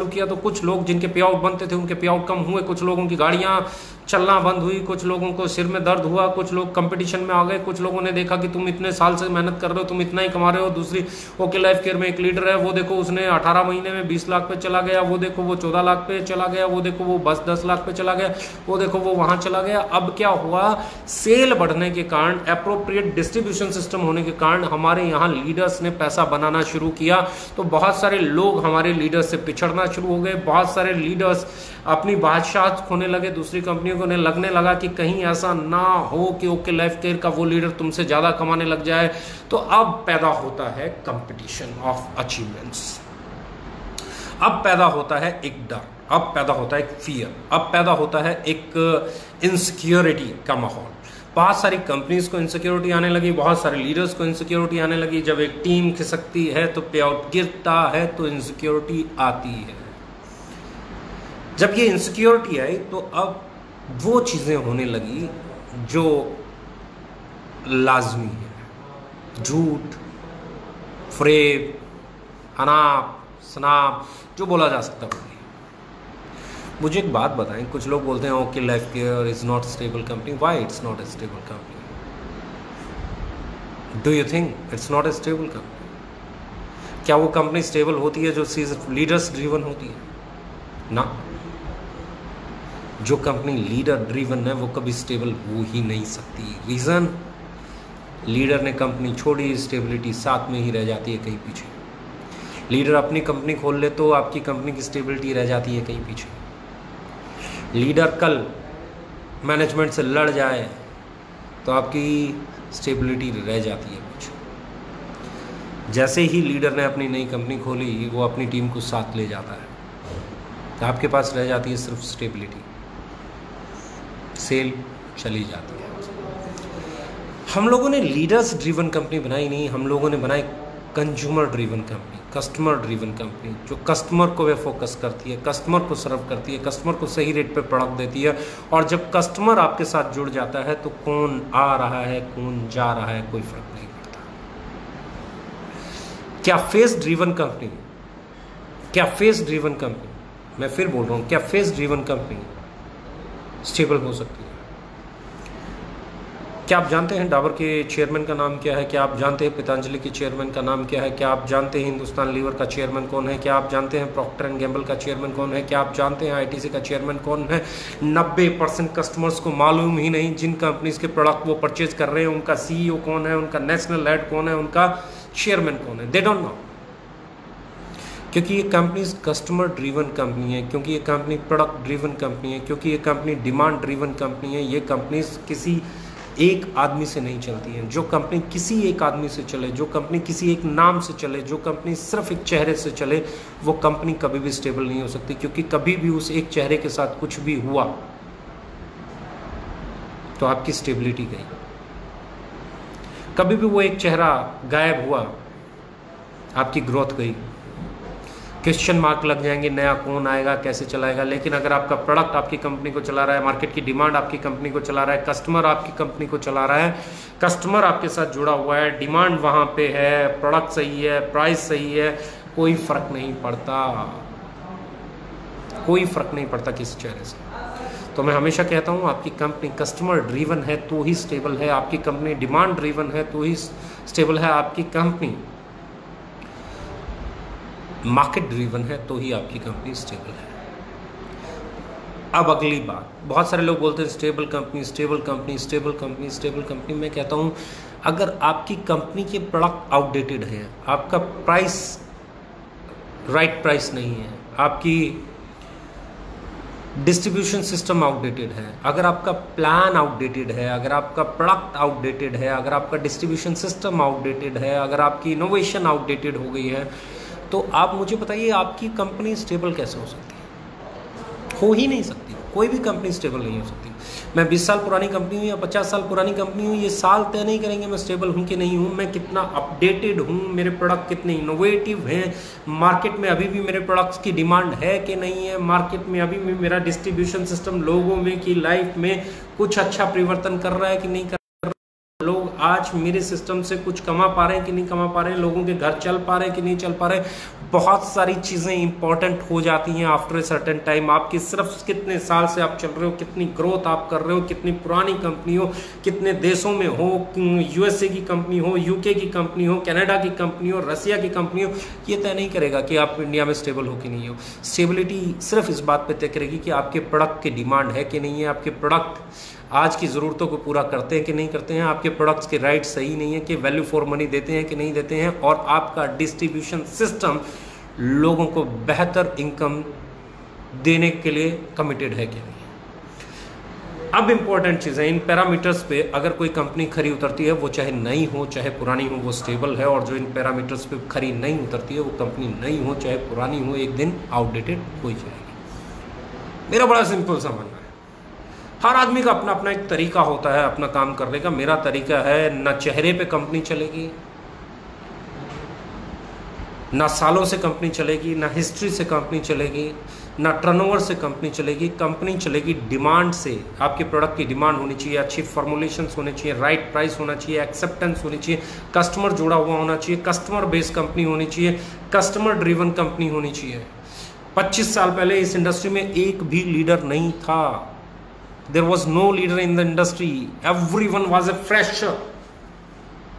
किया तो कुछ लोग जिनके पे आउट बनते थे उनके पे आउट कम हुए, कुछ लोगों की गाड़ियां चलना बंद हुई, कुछ लोगों को सिर में दर्द हुआ, कुछ लोग कंपटीशन में आ गए, कुछ लोगों ने देखा कि तुम इतने साल से मेहनत कर रहे हो, तुम इतना ही कमा रहे हो। दूसरी ओके लाइफ केयर में एक लीडर है, वो देखो उसने 18 महीने में 20 लाख पे चला गया, वो देखो वो 14 लाख पे चला गया, वो देखो वो बस 10 लाख पे चला गया, वो देखो वो वहां चला गया। अब क्या हुआ? सेल बढ़ने के कारण, एप्रोप्रिएट डिस्ट्रीब्यूशन सिस्टम होने के कारण हमारे यहाँ लीडर्स ने पैसा बनाना शुरू किया, तो बहुत सारे लोग हमारे लीडर्स से पिछड़ना शुरू हो गए। बहुत सारे लीडर्स अपनी बादशाह खोने लगे, दूसरी कंपनियों कंपनियों को लगने लगा कि कहीं ऐसा ना हो कि ओके लाइफ केयर का वो लीडर तुमसे ज़्यादा कमाने लग जाए, तो अब पैदा होता है कंपटीशन ऑफ अचीवमेंट्स। अब पैदा होता है एक डर, अब पैदा होता है एक फियर, अब पैदा होता है एक इनसिक्योरिटी का माहौल। बहुत सारी कंपनीज को इनसिक्योरिटी आने लगी, बहुत सारे लीडर्स को इनसिक्योरिटी आने लगी। जब एक टीम खिसकती है तो पे आउट गिरता है, तो इनसिक्योरिटी आती है। जब ये इनसिक्योरिटी आई तो अब वो चीज़ें होने लगी जो लाजमी है, झूठ, फ्रेब, अनाप शनाप जो बोला जा सकता है। मुझे एक बात बताएं, कुछ लोग बोलते हैं okay life care is not stable company. Why it's not a stable company? Do you think it's not a stable company? क्या वो कंपनी स्टेबल होती है जो सिर्फ लीडर्स ड्रिवन होती है? ना, जो कंपनी लीडर ड्रिवन है वो कभी स्टेबल हो ही नहीं सकती। रीजन, लीडर ने कंपनी छोड़ी, स्टेबिलिटी साथ में ही रह जाती है कहीं पीछे। लीडर अपनी कंपनी खोल ले तो आपकी कंपनी की स्टेबिलिटी रह जाती है कहीं पीछे। लीडर कल मैनेजमेंट से लड़ जाए तो आपकी स्टेबिलिटी रह जाती है पीछे। जैसे ही लीडर ने अपनी नई कंपनी खोली, वो अपनी टीम को साथ ले जाता है, तो आपके पास रह जाती है सिर्फ स्टेबिलिटी, सेल चली जाती है। हम लोगों ने लीडर्स ड्रिवन कंपनी बनाई नहीं, हम लोगों ने बनाई consumer driven company, customer driven company, जो कस्टमर को वे फोकस करती है, कस्टमर को सर्व करती है, कस्टमर को सही रेट पे प्रोडक्ट देती है। और जब कस्टमर आपके साथ जुड़ जाता है तो कौन आ रहा है कौन जा रहा है कोई फर्क नहीं पड़ता। क्या फेस ड्रिवन कंपनी, क्या फेस ड्रिवन कंपनी, मैं फिर बोल रहा हूं, क्या फेस ड्रिवन कंपनी स्टेबल हो सकती है? क्या आप जानते हैं डाबर के चेयरमैन का नाम क्या है? क्या आप जानते हैं पतंजलि के चेयरमैन का नाम क्या है? क्या आप जानते हैं हिंदुस्तान लीवर का चेयरमैन कौन है? क्या आप जानते हैं प्रॉक्टर एंड गैम्बल का चेयरमैन कौन है? क्या आप जानते हैं आईटीसी का चेयरमैन कौन है? 90% कस्टमर्स को मालूम ही नहीं जिन कंपनीज के प्रोडक्ट वो परचेज कर रहे हैं उनका CEO कौन है, उनका नेशनल हेड कौन है, उनका चेयरमैन कौन है। दे डोंट नो, क्योंकि ये कंपनीज कस्टमर ड्रिवन कंपनी है, क्योंकि ये कंपनी प्रोडक्ट ड्रिवन कंपनी है, क्योंकि ये कंपनी डिमांड ड्रिवन कंपनी है। ये कंपनीज किसी एक आदमी से नहीं चलती हैं। जो कंपनी किसी एक आदमी से चले, जो कंपनी किसी एक नाम से चले, जो कंपनी सिर्फ एक चेहरे से चले, वो कंपनी कभी भी स्टेबल नहीं हो सकती, क्योंकि कभी भी उस एक चेहरे के साथ कुछ भी हुआ तो आपकी स्टेबिलिटी गई। कभी भी वो एक चेहरा गायब हुआ, आपकी ग्रोथ गई। क्वेश्चन मार्क लग जाएंगे, नया कौन आएगा, कैसे चलाएगा। लेकिन अगर आपका प्रोडक्ट आपकी कंपनी को चला रहा है, मार्केट की डिमांड आपकी कंपनी को चला रहा है, कस्टमर आपकी कंपनी को चला रहा है, कस्टमर आपके साथ जुड़ा हुआ है, डिमांड वहाँ पे है, प्रोडक्ट सही है, प्राइस सही है, कोई फर्क नहीं पड़ता, कोई फर्क नहीं पड़ता किसी चेहरे से। तो मैं हमेशा कहता हूँ, आपकी कंपनी कस्टमर ड्रिवन है तो ही स्टेबल है, आपकी कंपनी डिमांड ड्रिवन है तो ही स्टेबल है, आपकी कंपनी मार्केट ड्रिवन है तो ही आपकी कंपनी स्टेबल है। अब अगली बात, बहुत सारे लोग बोलते हैं stable company, stable company, stable company, stable company. मैं कहता हूं, अगर आपकी कंपनी के प्रोडक्ट आउटडेटेड है, आपका प्राइस राइट प्राइस नहीं है, आपकी डिस्ट्रीब्यूशन सिस्टम आउटडेटेड है, अगर आपका प्लान आउटडेटेड है, अगर आपका प्रोडक्ट आउटडेटेड है, अगर आपका डिस्ट्रीब्यूशन सिस्टम आउटडेटेड है, अगर आपकी इनोवेशन आउटडेटेड हो गई है, तो आप मुझे बताइए आपकी कंपनी स्टेबल कैसे हो सकती है? हो ही नहीं सकती। कोई भी कंपनी स्टेबल नहीं हो सकती। मैं 20 साल पुरानी कंपनी हूँ या 50 साल पुरानी कंपनी हूँ, ये साल तय नहीं करेंगे मैं स्टेबल हूँ कि नहीं हूँ, मैं कितना अपडेटेड हूँ, मेरे प्रोडक्ट कितने इनोवेटिव हैं, मार्केट में अभी भी मेरे प्रोडक्ट्स की डिमांड है कि नहीं है, मार्केट में अभी भी मेरा डिस्ट्रीब्यूशन सिस्टम लोगों में की लाइफ में कुछ अच्छा परिवर्तन कर रहा है कि नहीं कर, लोग आज मेरे सिस्टम से कुछ कमा पा रहे हैं कि नहीं कमा पा रहे हैं, लोगों के घर चल पा रहे हैं कि नहीं चल पा रहे हैं। बहुत सारी चीज़ें इंपॉर्टेंट हो जाती हैं आफ्टर ए सर्टेन टाइम। आपकी सिर्फ कितने साल से आप चल रहे हो, कितनी ग्रोथ आप कर रहे हो, कितनी पुरानी कंपनी हो, कितने देशों में हो, USA की कंपनी हो, UK की कंपनी हो, कनाडा की कंपनी हो, रसिया की कंपनी हो, ये तय नहीं करेगा कि आप इंडिया में स्टेबल हो कि नहीं हो। स्टेबिलिटी सिर्फ इस बात पर तय करेगी कि आपके प्रोडक्ट की डिमांड है कि नहीं है, आपके प्रोडक्ट आज की ज़रूरतों को पूरा करते हैं कि नहीं करते हैं, आपके प्रोडक्ट्स के राइट सही नहीं है कि वैल्यू फॉर मनी देते हैं कि नहीं देते हैं, और आपका डिस्ट्रीब्यूशन सिस्टम लोगों को बेहतर इनकम देने के लिए कमिटेड है कि नहीं। अब इंपॉर्टेंट चीज़ें, इन पैरामीटर्स पे अगर कोई कंपनी खरी उतरती है, वो चाहे नई हो चाहे पुरानी हो, वो स्टेबल है। और जो इन पैरामीटर्स पे खरी नहीं उतरती है, वो कंपनी नई हो चाहे पुरानी हो, एक दिन आउटडेटेड हो ही जाएगी। मेरा बड़ा सिंपल सा मानना है। हर आदमी का अपना अपना एक तरीका होता है अपना काम करने का। मेरा तरीका है, ना चेहरे पे कंपनी चलेगी, ना सालों से कंपनी चलेगी, ना हिस्ट्री से कंपनी चलेगी, ना टर्नओवर से कंपनी चलेगी। कंपनी चलेगी डिमांड से। आपके प्रोडक्ट की डिमांड होनी चाहिए, अच्छी फॉर्मुलेशंस होने चाहिए, राइट प्राइस होना चाहिए, एक्सेप्टेंस होनी चाहिए, कस्टमर जुड़ा हुआ होना चाहिए, कस्टमर बेस्ड कंपनी होनी चाहिए, कस्टमर ड्रिवन कंपनी होनी चाहिए। 25 साल पहले इस इंडस्ट्री में एक भी लीडर नहीं था। There was no leader in the industry, everyone was a fresher.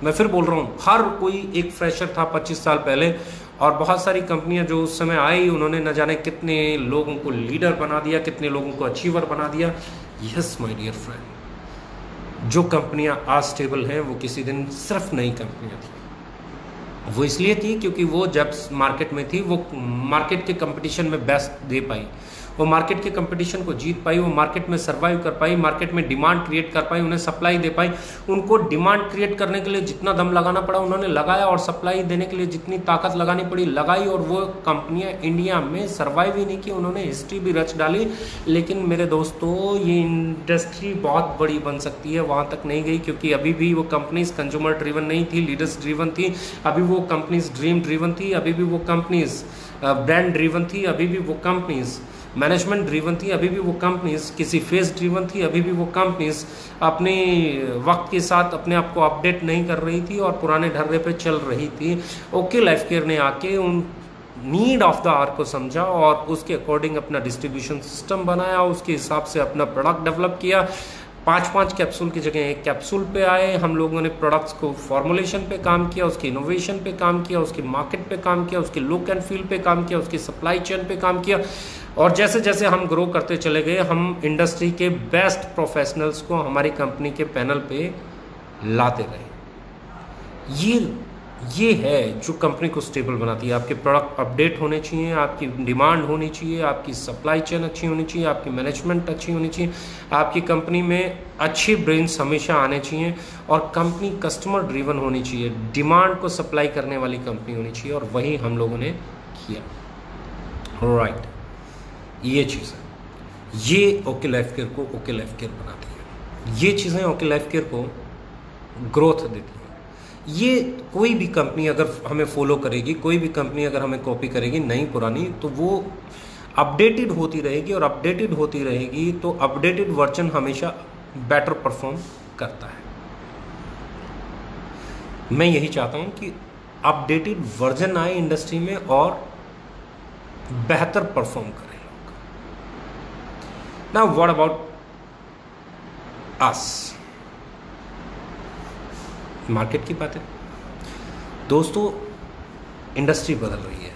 मैं फिर बोल रहा हूँ, हर कोई एक फ्रेशर था 25 साल पहले। और बहुत सारी कंपनियां जो उस समय आई, उन्होंने न जाने कितने लोगों को लीडर बना दिया, कितने लोगों को अचीवर बना दिया। यस माय डियर फ्रेंड, जो कंपनियां आज स्टेबल हैं वो किसी दिन सिर्फ नई कंपनियां थी। वो इसलिए थी क्योंकि वो जब मार्केट में थी, वो मार्केट के कंपटीशन में बेस्ट दे पाई, वो मार्केट के कंपटीशन को जीत पाई, वो मार्केट में सर्वाइव कर पाई, मार्केट में डिमांड क्रिएट कर पाई, उन्हें सप्लाई दे पाई। उनको डिमांड क्रिएट करने के लिए जितना दम लगाना पड़ा उन्होंने लगाया, और सप्लाई देने के लिए जितनी ताकत लगानी पड़ी लगाई। और वो कंपनियां इंडिया में सर्वाइव ही नहीं की, उन्होंने हिस्ट्री भी रच डाली। लेकिन मेरे दोस्तों, ये इंडस्ट्री बहुत बड़ी बन सकती है, वहाँ तक नहीं गई, क्योंकि अभी भी वो कंपनीज कंज्यूमर ड्रिवन नहीं थी, लीडर्स ड्रिवन थी। अभी वो कंपनीज ड्रीम ड्रिवन थी, अभी भी वो कंपनीज ब्रांड ड्रिवन थी, अभी भी वो कंपनीज मैनेजमेंट ड्रिवन थी, अभी भी वो कंपनीज किसी फेस ड्रिवन थी, अभी भी वो कंपनीज अपने वक्त के साथ अपने आप को अपडेट नहीं कर रही थी और पुराने ढर्रे पे चल रही थी। ओके लाइफ केयर ने आके उन नीड ऑफ द आवर को समझा और उसके अकॉर्डिंग अपना डिस्ट्रीब्यूशन सिस्टम बनाया, उसके हिसाब से अपना प्रोडक्ट डेवलप किया। 5-5 कैप्सूल की जगह एक कैप्सूल पे आए। हम लोगों ने प्रोडक्ट्स को फॉर्मुलेशन पे काम किया, उसकी इनोवेशन पे काम किया, उसकी मार्केट पे काम किया, उसके लुक एंड फील पे काम किया, उसकी सप्लाई चेन पे काम किया। और जैसे जैसे हम ग्रो करते चले गए, हम इंडस्ट्री के बेस्ट प्रोफेशनल्स को हमारी कंपनी के पैनल पे लाते रहे। ये है जो कंपनी को स्टेबल बनाती है। आपके प्रोडक्ट अपडेट होने चाहिए, आपकी डिमांड होनी चाहिए, आपकी सप्लाई चेन अच्छी होनी चाहिए, आपकी मैनेजमेंट अच्छी होनी चाहिए, आपकी कंपनी में अच्छी ब्रेन्स हमेशा आने चाहिए, और कंपनी कस्टमर ड्रिवन होनी चाहिए, डिमांड को सप्लाई करने वाली कंपनी होनी चाहिए। और वही हम लोगों ने किया। राइट, ये चीज़ है, ये ओके लाइफ केयर को ओके लाइफ केयर बनाती है। ये चीज़ें ओके लाइफ केयर को ग्रोथ देती है। ये कोई भी कंपनी अगर हमें फॉलो करेगी, कोई भी कंपनी अगर हमें कॉपी करेगी, नई पुरानी, तो वो अपडेटेड होती रहेगी, और अपडेटेड होती रहेगी तो अपडेटेड वर्जन हमेशा बेटर परफॉर्म करता है। मैं यही चाहता हूँ कि अपडेटेड वर्जन आए इंडस्ट्री में और बेहतर परफॉर्म करें लोग। Now what about us? Market की बात है दोस्तों, इंडस्ट्री बदल रही है।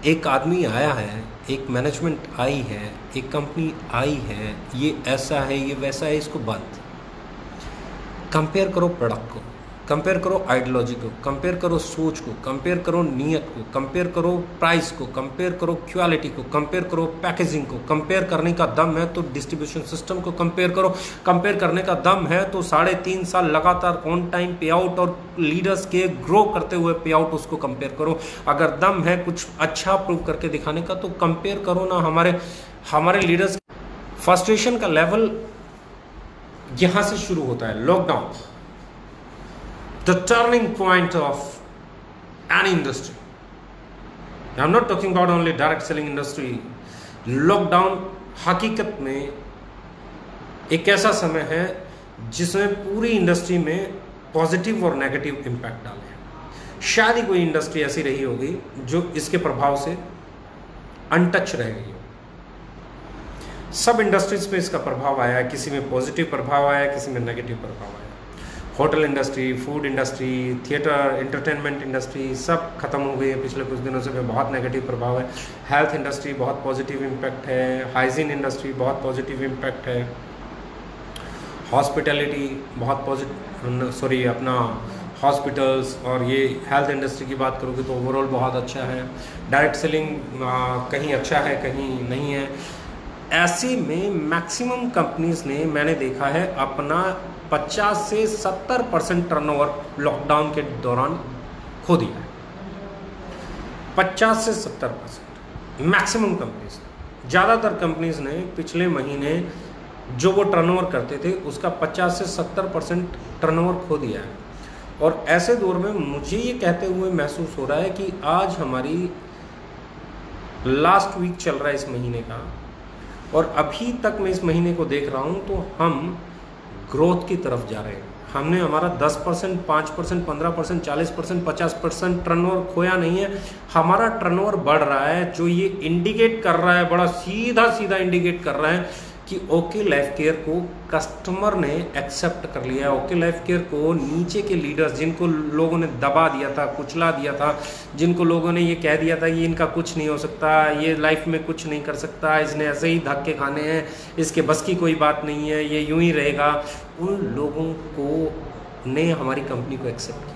एक आदमी आया है, एक मैनेजमेंट आई है, एक कंपनी आई है, ये ऐसा है, ये वैसा है, इसको बंद। कंपेयर करो प्रोडक्ट को, कंपेयर करो आइडियोलॉजी को, कंपेयर करो सोच को, कंपेयर करो नीयत को, कंपेयर करो प्राइस को, कंपेयर करो क्वालिटी को, कंपेयर करो पैकेजिंग को। कंपेयर करने का दम है तो डिस्ट्रीब्यूशन सिस्टम को कंपेयर करो। कंपेयर करने का दम है तो 3.5 साल लगातार ऑन टाइम पे आउट और लीडर्स के ग्रो करते हुए पे आउट, उसको कंपेयर करो। अगर दम है कुछ अच्छा प्रूव करके दिखाने का तो कंपेयर करो ना हमारे लीडर्स। फ्रस्ट्रेशन का लेवल यहाँ से शुरू होता है। Lockdown, the turning point of any industry. I'm not talking about only direct selling industry. Lockdown हकीकत में एक ऐसा समय है जिसमें पूरी इंडस्ट्री में पॉजिटिव और नेगेटिव इम्पैक्ट डाले हैं। शायद ही कोई इंडस्ट्री ऐसी रही होगी जो इसके प्रभाव से अनटच रह गई हो। सब इंडस्ट्रीज पे इसका प्रभाव आया है, किसी में पॉजिटिव प्रभाव आया, किसी में नेगेटिव प्रभाव आया। Hotel industry, food industry, theatre, entertainment industry सब खत्म हो गई है पिछले कुछ दिनों से, बहुत नेगेटिव प्रभाव है। हेल्थ इंडस्ट्री बहुत पॉजिटिव इम्पैक्ट है, हाइजीन इंडस्ट्री बहुत पॉजिटिव इम्पैक्ट है, हॉस्पिटैलिटी बहुत पॉजिटिव, अपना हॉस्पिटल्स और ये हेल्थ इंडस्ट्री की बात करोगे तो ओवरऑल बहुत अच्छा है। डायरेक्ट सेलिंग कहीं अच्छा है, कहीं नहीं है। ऐसे में मैक्सिमम कंपनीज ने मैंने देखा है अपना 50 से 70% टर्नओवर लॉकडाउन के दौरान खो दिया है। 50 से 70% मैक्सिमम कंपनीज ने। ज़्यादातर कंपनीज ने पिछले महीने जो वो टर्नओवर करते थे उसका 50 से 70% टर्नओवर खो दिया है। और ऐसे दौर में मुझे ये कहते हुए महसूस हो रहा है कि आज हमारी लास्ट वीक चल रहा है इस महीने का, और अभी तक मैं इस महीने को देख रहा हूँ तो हम ग्रोथ की तरफ जा रहे हैं। हमने हमारा 10%, 5%, 15%, 40%, 50% टर्नओवर खोया नहीं है। हमारा टर्नओवर बढ़ रहा है, जो ये इंडिकेट कर रहा है, बड़ा सीधा सीधा इंडिकेट कर रहा है कि ओके लाइफ केयर को कस्टमर ने एक्सेप्ट कर लिया है। ओके लाइफ केयर को नीचे के लीडर्स, जिनको लोगों ने दबा दिया था, कुचला दिया था, जिनको लोगों ने ये कह दिया था ये इनका कुछ नहीं हो सकता, ये लाइफ में कुछ नहीं कर सकता, इसने ऐसे ही धक्के खाने हैं, इसके बस की कोई बात नहीं है, ये यूं ही रहेगा, उन लोगों को ने हमारी कंपनी को एक्सेप्ट किया।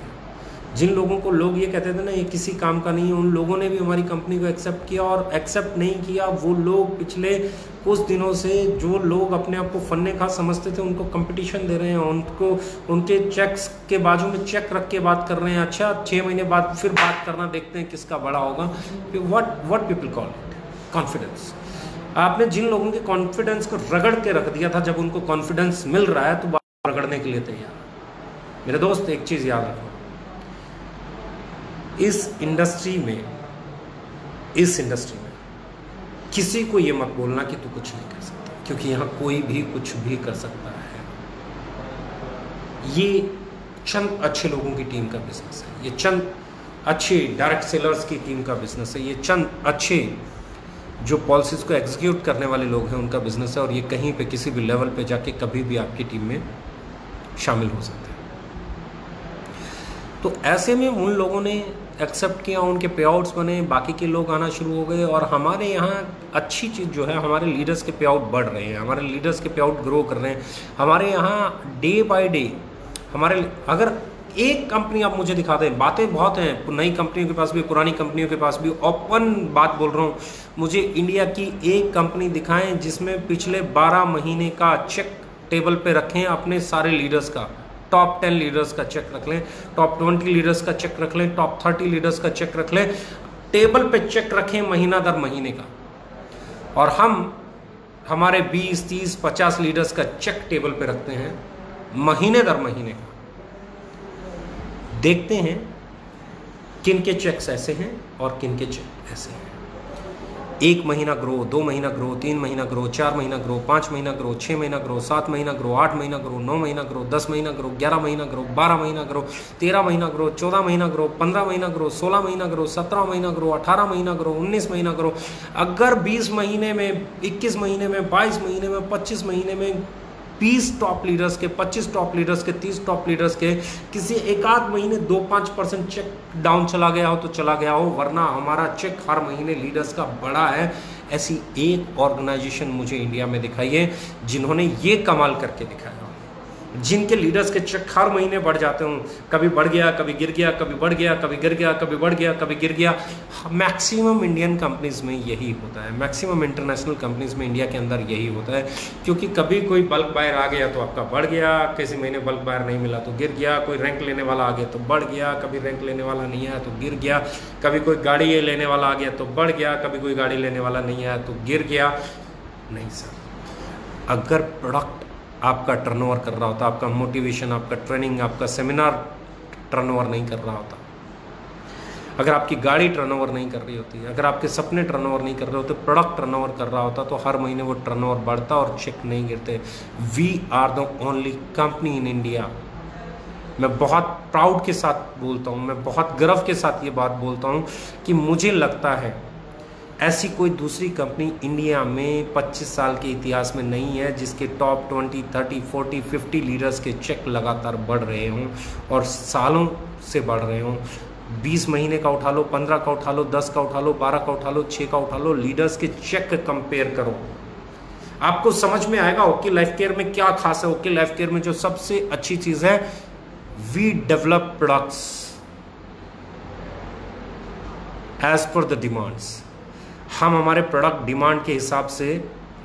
जिन लोगों को लोग ये कहते थे ना ये किसी काम का नहीं है, उन लोगों ने भी हमारी कंपनी को एक्सेप्ट किया। और एक्सेप्ट नहीं किया वो लोग पिछले कुछ दिनों से, जो लोग अपने आप को फन्ने खा समझते थे, उनको कंपटीशन दे रहे हैं, उनको उनके चेक्स के बाजू में चेक रख के बात कर रहे हैं। अच्छा 6 महीने बाद फिर बात करना, देखते हैं किसका बड़ा होगा। What people call it confidence. आपने जिन लोगों के कॉन्फिडेंस को रगड़ के रख दिया था, जब उनको कॉन्फिडेंस मिल रहा है तो बात रगड़ने के लिए तैयार। मेरे दोस्त एक चीज़ याद रखो, इस इंडस्ट्री में किसी को ये मत बोलना कि तू कुछ नहीं कर सकता, क्योंकि यहाँ कोई भी कुछ भी कर सकता है। ये चंद अच्छे लोगों की टीम का बिजनेस है, ये चंद अच्छे डायरेक्ट सेलर्स की टीम का बिजनेस है, ये चंद अच्छे जो पॉलिसीज़ को एग्जीक्यूट करने वाले लोग हैं उनका बिजनेस है। और ये कहीं पे किसी भी लेवल पे जाके कभी भी आपकी टीम में शामिल हो सकते हैं। तो ऐसे में उन लोगों ने एक्सेप्ट किया, उनके पे आउट्स बने, बाकी के लोग आना शुरू हो गए। और हमारे यहाँ अच्छी चीज़ जो है, हमारे लीडर्स के पे आउट बढ़ रहे हैं, हमारे लीडर्स के पे आउट ग्रो कर रहे हैं। हमारे यहाँ डे बाय डे हमारे, अगर एक कंपनी आप मुझे दिखा दें, बातें बहुत हैं नई कंपनियों के पास भी, पुरानी कंपनियों के पास भी, ओपन बात बोल रहा हूँ, मुझे इंडिया की एक कंपनी दिखाएं जिसमें पिछले 12 महीने का चेक टेबल पे रखें अपने सारे लीडर्स का। टॉप 10 लीडर्स का चेक रख लें, टॉप 20 लीडर्स का चेक रख लें, टॉप 30 लीडर्स का चेक रख लें, टेबल पे चेक रखें महीना दर महीने का। और हम हमारे 20, 30, 50 लीडर्स का चेक टेबल पे रखते हैं महीने दर महीने का। देखते हैं किन के चेक्स ऐसे हैं और किन के चेक ऐसे हैं। 1 महीना ग्रो, 2 महीना ग्रो, 3 महीना ग्रो, 4 महीना ग्रो, 5 महीना ग्रो, 6 महीना ग्रो, 7 महीना ग्रो, 8 महीना ग्रो, 9 महीना ग्रो, 10 महीना ग्रो, 11 महीना ग्रो, 12 महीना ग्रो, 13 महीना ग्रो, 14 महीना ग्रो, 15 महीना ग्रो, 16 महीना ग्रो, 17 महीना ग्रो, 18 महीना ग्रो, 19 महीना ग्रो। अगर 20 महीने में, 21 महीने में, 22 महीने में, 25 महीने में 20 टॉप लीडर्स के, 25 टॉप लीडर्स के, 30 टॉप लीडर्स के किसी एक आध महीने 2-5% चेक डाउन चला गया हो तो चला गया हो, वरना हमारा चेक हर महीने लीडर्स का बड़ा है। ऐसी एक ऑर्गेनाइजेशन मुझे इंडिया में दिखाइए जिन्होंने ये कमाल करके दिखाया, जिनके लीडर्स के चेक हर महीने बढ़ जाते हों। कभी बढ़ गया, कभी गिर गया, कभी बढ़ गया, कभी गिर गया, कभी बढ़ गया, कभी गिर गया। मैक्सिमम इंडियन कंपनीज में यही होता है, मैक्सिमम इंटरनेशनल कंपनीज में इंडिया के अंदर यही होता है। क्योंकि कभी कोई बल्क बायर आ गया तो आपका बढ़ गया, किसी महीने बल्क बायर नहीं मिला तो गिर गया, कोई रैंक लेने वाला आ गया तो बढ़ गया, कभी रैंक लेने वाला नहीं आया तो गिर गया, कभी कोई गाड़ी लेने वाला आ गया तो बढ़ गया, कभी कोई गाड़ी लेने वाला नहीं आया तो गिर गया। नहीं सर, अगर प्रोडक्ट आपका टर्नओवर कर रहा होता, आपका मोटिवेशन, आपका ट्रेनिंग, आपका सेमिनार टर्नओवर नहीं कर रहा होता, अगर आपकी गाड़ी टर्नओवर नहीं कर रही होती, अगर आपके सपने टर्नओवर नहीं कर रहे होते, प्रोडक्ट टर्नओवर कर रहा होता, तो हर महीने वो टर्नओवर बढ़ता और चेक नहीं गिरते। We are the only company in India. मैं बहुत प्राउड के साथ बोलता हूँ, मैं बहुत गर्व के साथ ये बात बोलता हूँ कि मुझे लगता है ऐसी कोई दूसरी कंपनी इंडिया में 25 साल के इतिहास में नहीं है जिसके टॉप 20, 30, 40, 50 लीडर्स के चेक लगातार बढ़ रहे हों और सालों से बढ़ रहे हों। 20 महीने का उठा लो, 15 का उठा लो, 10 का उठा लो, 12 का उठा लो, 6 का उठा लो, लीडर्स के चेक कंपेयर करो, आपको समझ में आएगा ओके लाइफ केयर में क्या खास है। ओके लाइफ केयर में जो सबसे अच्छी चीज़ है, we develop products as per the demands. हम हमारे प्रोडक्ट डिमांड के हिसाब से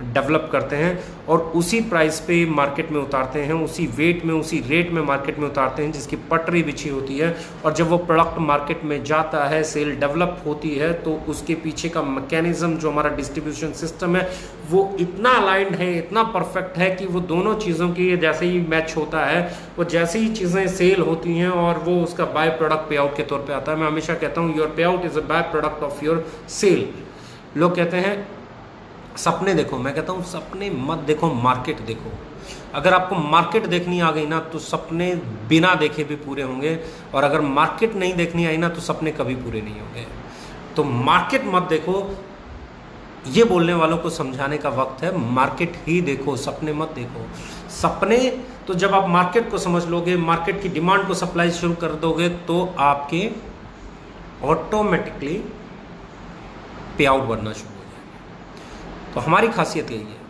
डेवलप करते हैं और उसी प्राइस पे मार्केट में उतारते हैं, उसी वेट में, उसी रेट में मार्केट में उतारते हैं जिसकी पटरी बिछी होती है। और जब वो प्रोडक्ट मार्केट में जाता है, सेल डेवलप होती है, तो उसके पीछे का मैकेनिज्म जो हमारा डिस्ट्रीब्यूशन सिस्टम है वो इतना अलाइंड है, इतना परफेक्ट है कि वो दोनों चीज़ों की जैसे ही मैच होता है, वो जैसे ही चीज़ें सेल होती हैं और वो उसका बाय प्रोडक्ट पे आउट के तौर पे आता है। मैं हमेशा कहता हूँ your payout is a by product of your sale. लोग कहते हैं सपने देखो, मैं कहता हूँ सपने मत देखो, मार्केट देखो। अगर आपको मार्केट देखनी आ गई ना तो सपने बिना देखे भी पूरे होंगे, और अगर मार्केट नहीं देखनी आई ना तो सपने कभी पूरे नहीं होंगे। तो मार्केट मत देखो, ये बोलने वालों को समझाने का वक्त है, मार्केट ही देखो, सपने मत देखो। सपने तो जब आप मार्केट को समझ लोगे, मार्केट की डिमांड को सप्लाई शुरू कर दोगे, तो आपके ऑटोमेटिकली पे आउट बनना शुरू। तो हमारी खासियत यही है,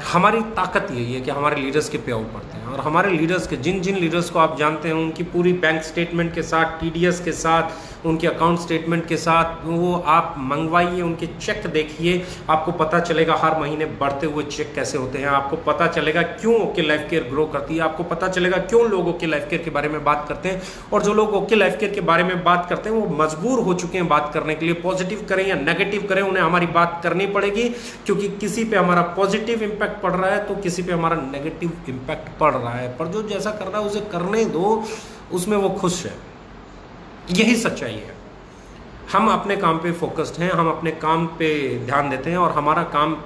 हमारी ताकत यही है कि हमारे लीडर्स के पे आउट पड़ते हैं। और हमारे लीडर्स के जिन जिन लीडर्स को आप जानते हैं उनकी पूरी बैंक स्टेटमेंट के साथ, टीडीएस के साथ, उनके अकाउंट स्टेटमेंट के साथ वो आप मंगवाइए, उनके चेक देखिए, आपको पता चलेगा हर महीने बढ़ते हुए चेक कैसे होते हैं। आपको पता चलेगा क्यों ओके लाइफ केयर ग्रो करती है, आपको पता चलेगा क्यों लोग ओके लाइफ केयर के बारे में बात करते हैं। और जो लोग ओके लाइफ केयर के बारे में बात करते हैं वो मजबूर हो चुके हैं बात करने के लिए। पॉजिटिव करें या नेगेटिव करें, उन्हें हमारी बात करनी पड़ेगी, क्योंकि किसी पे हमारा पॉजिटिव इंपैक्ट पड़ रहा है तो किसी पे हमारा नेगेटिव इंपैक्ट पड़ रहा है। पर जो जैसा कर रहा है उसे करने दो, उसमें वो खुश है। यही सच्चाई है। हम अपने काम पे फोकस्ड हैं, हम अपने काम पे ध्यान देते हैं, और हमारा काम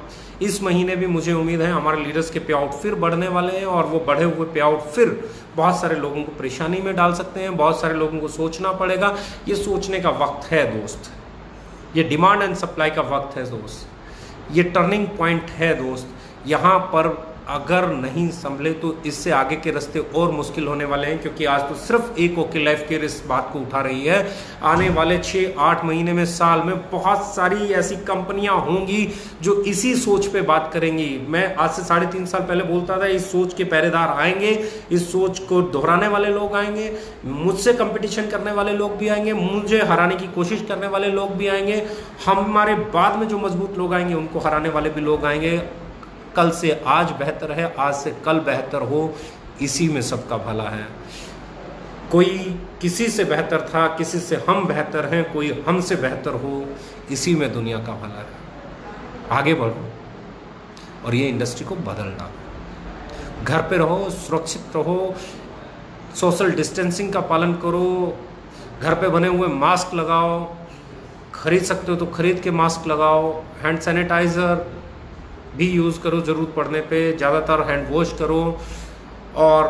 इस महीने भी मुझे उम्मीद है हमारे लीडर्स के पे आउट फिर बढ़ने वाले हैं, और वो बढ़े हुए पे आउट फिर बहुत सारे लोगों को परेशानी में डाल सकते हैं। बहुत सारे लोगों को सोचना पड़ेगा। ये सोचने का वक्त है दोस्त, ये डिमांड एंड सप्लाई का वक्त है दोस्त, ये टर्निंग पॉइंट है दोस्त। यहाँ पर अगर नहीं संभले तो इससे आगे के रास्ते और मुश्किल होने वाले हैं, क्योंकि आज तो सिर्फ एक ओके लाइफ केयर इस बात को उठा रही है। आने वाले 6-8 महीने में, साल में बहुत सारी ऐसी कंपनियां होंगी जो इसी सोच पे बात करेंगी। मैं आज से 3.5 साल पहले बोलता था इस सोच के पहरेदार आएंगे, इस सोच को दोहराने वाले लोग आएंगे, मुझसे कंपटीशन करने वाले लोग भी आएंगे, मुझे हराने की कोशिश करने वाले लोग भी आएंगे, हमारे बाद में जो मजबूत लोग आएंगे उनको हराने वाले भी लोग आएंगे। कल से आज बेहतर है, आज से कल बेहतर हो, इसी में सबका भला है। कोई किसी से बेहतर था, किसी से हम बेहतर हैं, कोई हमसे बेहतर हो, इसी में दुनिया का भला है। आगे बढ़ो और ये इंडस्ट्री को बदल डालो। घर पे रहो, सुरक्षित रहो, सोशल डिस्टेंसिंग का पालन करो, घर पे बने हुए मास्क लगाओ, खरीद सकते हो तो खरीद के मास्क लगाओ, हैंड सैनिटाइज़र भी यूज़ करो ज़रूरत पड़ने पे, ज़्यादातर हैंड वॉश करो, और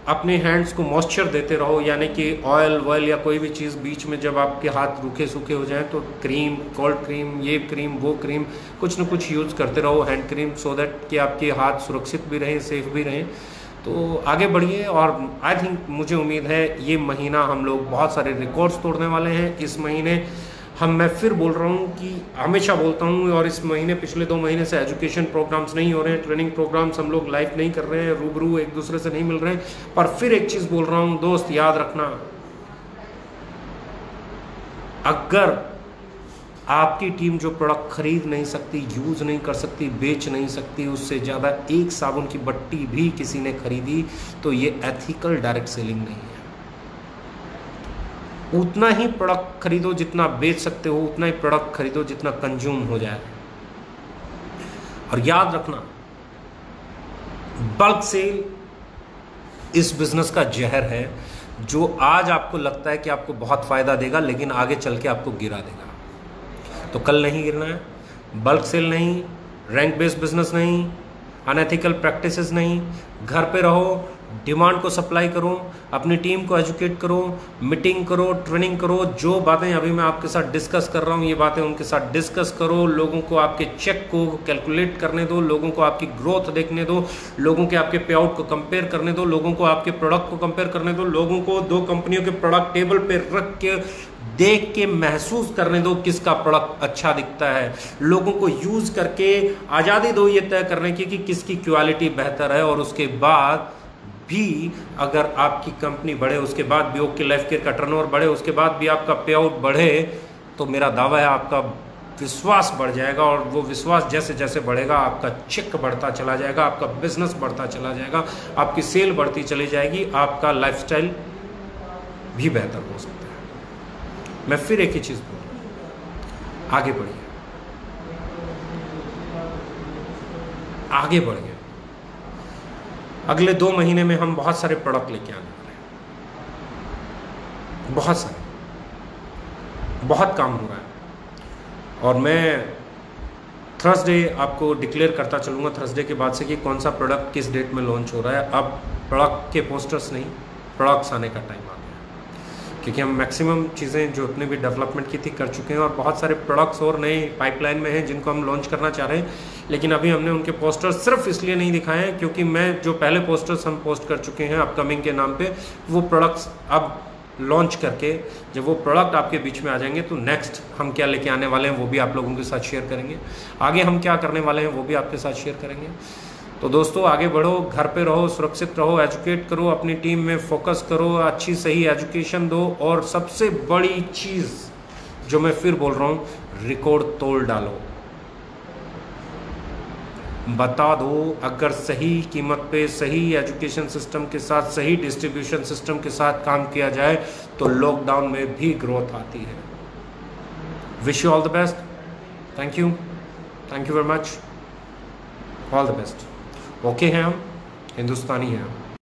अपने हैंड्स को मॉइस्चर देते रहो, यानी कि ऑयल वॉयल या कोई भी चीज़ बीच में जब आपके हाथ रूखे सूखे हो जाएं तो क्रीम, कोल्ड क्रीम, ये क्रीम, वो क्रीम, कुछ न कुछ यूज़ करते रहो, हैंड क्रीम, सो दैट कि आपके हाथ सुरक्षित भी रहें, सेफ भी रहें। तो आगे बढ़िए, और आई थिंक मुझे उम्मीद है ये महीना हम लोग बहुत सारे रिकॉर्ड्स तोड़ने वाले हैं। इस महीने मैं फिर बोल रहा हूँ कि हमेशा बोलता हूँ, और इस महीने पिछले 2 महीने से एजुकेशन प्रोग्राम्स नहीं हो रहे हैं, ट्रेनिंग प्रोग्राम्स हम लोग लाइव नहीं कर रहे हैं, रूबरू एक दूसरे से नहीं मिल रहे हैं। पर फिर एक चीज़ बोल रहा हूँ दोस्त, याद रखना, अगर आपकी टीम जो प्रोडक्ट खरीद नहीं सकती, यूज़ नहीं कर सकती, बेच नहीं सकती, उससे ज़्यादा एक साबुन की बट्टी भी किसी ने खरीदी, तो ये एथिकल डायरेक्ट सेलिंग नहीं है। उतना ही प्रोडक्ट खरीदो जितना बेच सकते हो, उतना ही प्रोडक्ट खरीदो जितना कंज्यूम हो जाए। और याद रखना, बल्क सेल इस बिजनेस का जहर है, जो आज आपको लगता है कि आपको बहुत फायदा देगा, लेकिन आगे चल के आपको गिरा देगा। तो कल नहीं गिरना है। बल्क सेल नहीं, रैंक बेस्ड बिजनेस नहीं, अनएथिकल प्रैक्टिसेस नहीं। घर पे रहो, डिमांड को सप्लाई करो, अपनी टीम को एजुकेट करो, मीटिंग करो, ट्रेनिंग करो। जो बातें अभी मैं आपके साथ डिस्कस कर रहा हूँ, ये बातें उनके साथ डिस्कस करो। लोगों को आपके चेक को कैलकुलेट करने दो, लोगों को आपकी ग्रोथ देखने दो, लोगों के आपके पे आउट को कंपेयर करने दो, लोगों को आपके प्रोडक्ट को कंपेयर करने दो, लोगों को 2 कंपनियों के प्रोडक्ट टेबल पे रख के देख के महसूस करने दो किसका प्रोडक्ट अच्छा दिखता है। लोगों को यूज करके आज़ादी दो ये तय करने की कि किसकी क्वालिटी बेहतर है। और उसके बाद भी अगर आपकी कंपनी बढ़े, उसके बाद भी ओके लाइफ केयर का टर्नओवर बढ़े, उसके बाद भी आपका पे आउट बढ़े, तो मेरा दावा है आपका विश्वास बढ़ जाएगा, और वो विश्वास जैसे जैसे बढ़ेगा आपका चेक बढ़ता चला जाएगा, आपका बिजनेस बढ़ता चला जाएगा, आपकी सेल बढ़ती चली जाएगी, आपका लाइफस्टाइल भी बेहतर हो सकता है। मैं फिर एक ही चीज़ बोल रहा हूँ, आगे बढ़िए, आगे बढ़िए। अगले 2 महीने में हम बहुत सारे प्रोडक्ट लेके आने वाले हैं, बहुत सारे, बहुत काम हो रहा है। और मैं थर्सडे आपको डिक्लेयर करता चलूँगा, थर्सडे के बाद से, कि कौन सा प्रोडक्ट किस डेट में लॉन्च हो रहा है। अब प्रोडक्ट के पोस्टर्स नहीं, प्रोडक्ट्स आने का टाइम आ गया, क्योंकि हम मैक्सिमम चीज़ें जो अपने भी डेवलपमेंट की थी कर चुके हैं, और बहुत सारे प्रोडक्ट्स और नए पाइपलाइन में हैं जिनको हम लॉन्च करना चाह रहे हैं। लेकिन अभी हमने उनके पोस्टर्स सिर्फ इसलिए नहीं दिखाए हैं क्योंकि मैं जो पहले पोस्टर्स हम पोस्ट कर चुके हैं अपकमिंग के नाम पे, वो प्रोडक्ट्स अब लॉन्च करके जब वो प्रोडक्ट आपके बीच में आ जाएंगे तो नेक्स्ट हम क्या लेके आने वाले हैं वो भी आप लोगों के साथ शेयर करेंगे। आगे हम क्या करने वाले हैं वो भी आपके साथ शेयर करेंगे। तो दोस्तों आगे बढ़ो, घर पे रहो, सुरक्षित रहो, एजुकेट करो, अपनी टीम में फोकस करो, अच्छी सही एजुकेशन दो, और सबसे बड़ी चीज़ जो मैं फिर बोल रहा हूँ, रिकॉर्ड तोड़ डालो, बता दो। अगर सही कीमत पे, सही एजुकेशन सिस्टम के साथ, सही डिस्ट्रीब्यूशन सिस्टम के साथ काम किया जाए तो लॉकडाउन में भी ग्रोथ आती है। Wish you all the best, thank you very much, all the best. Okay हैं हम, हिंदुस्तानी हैं हम।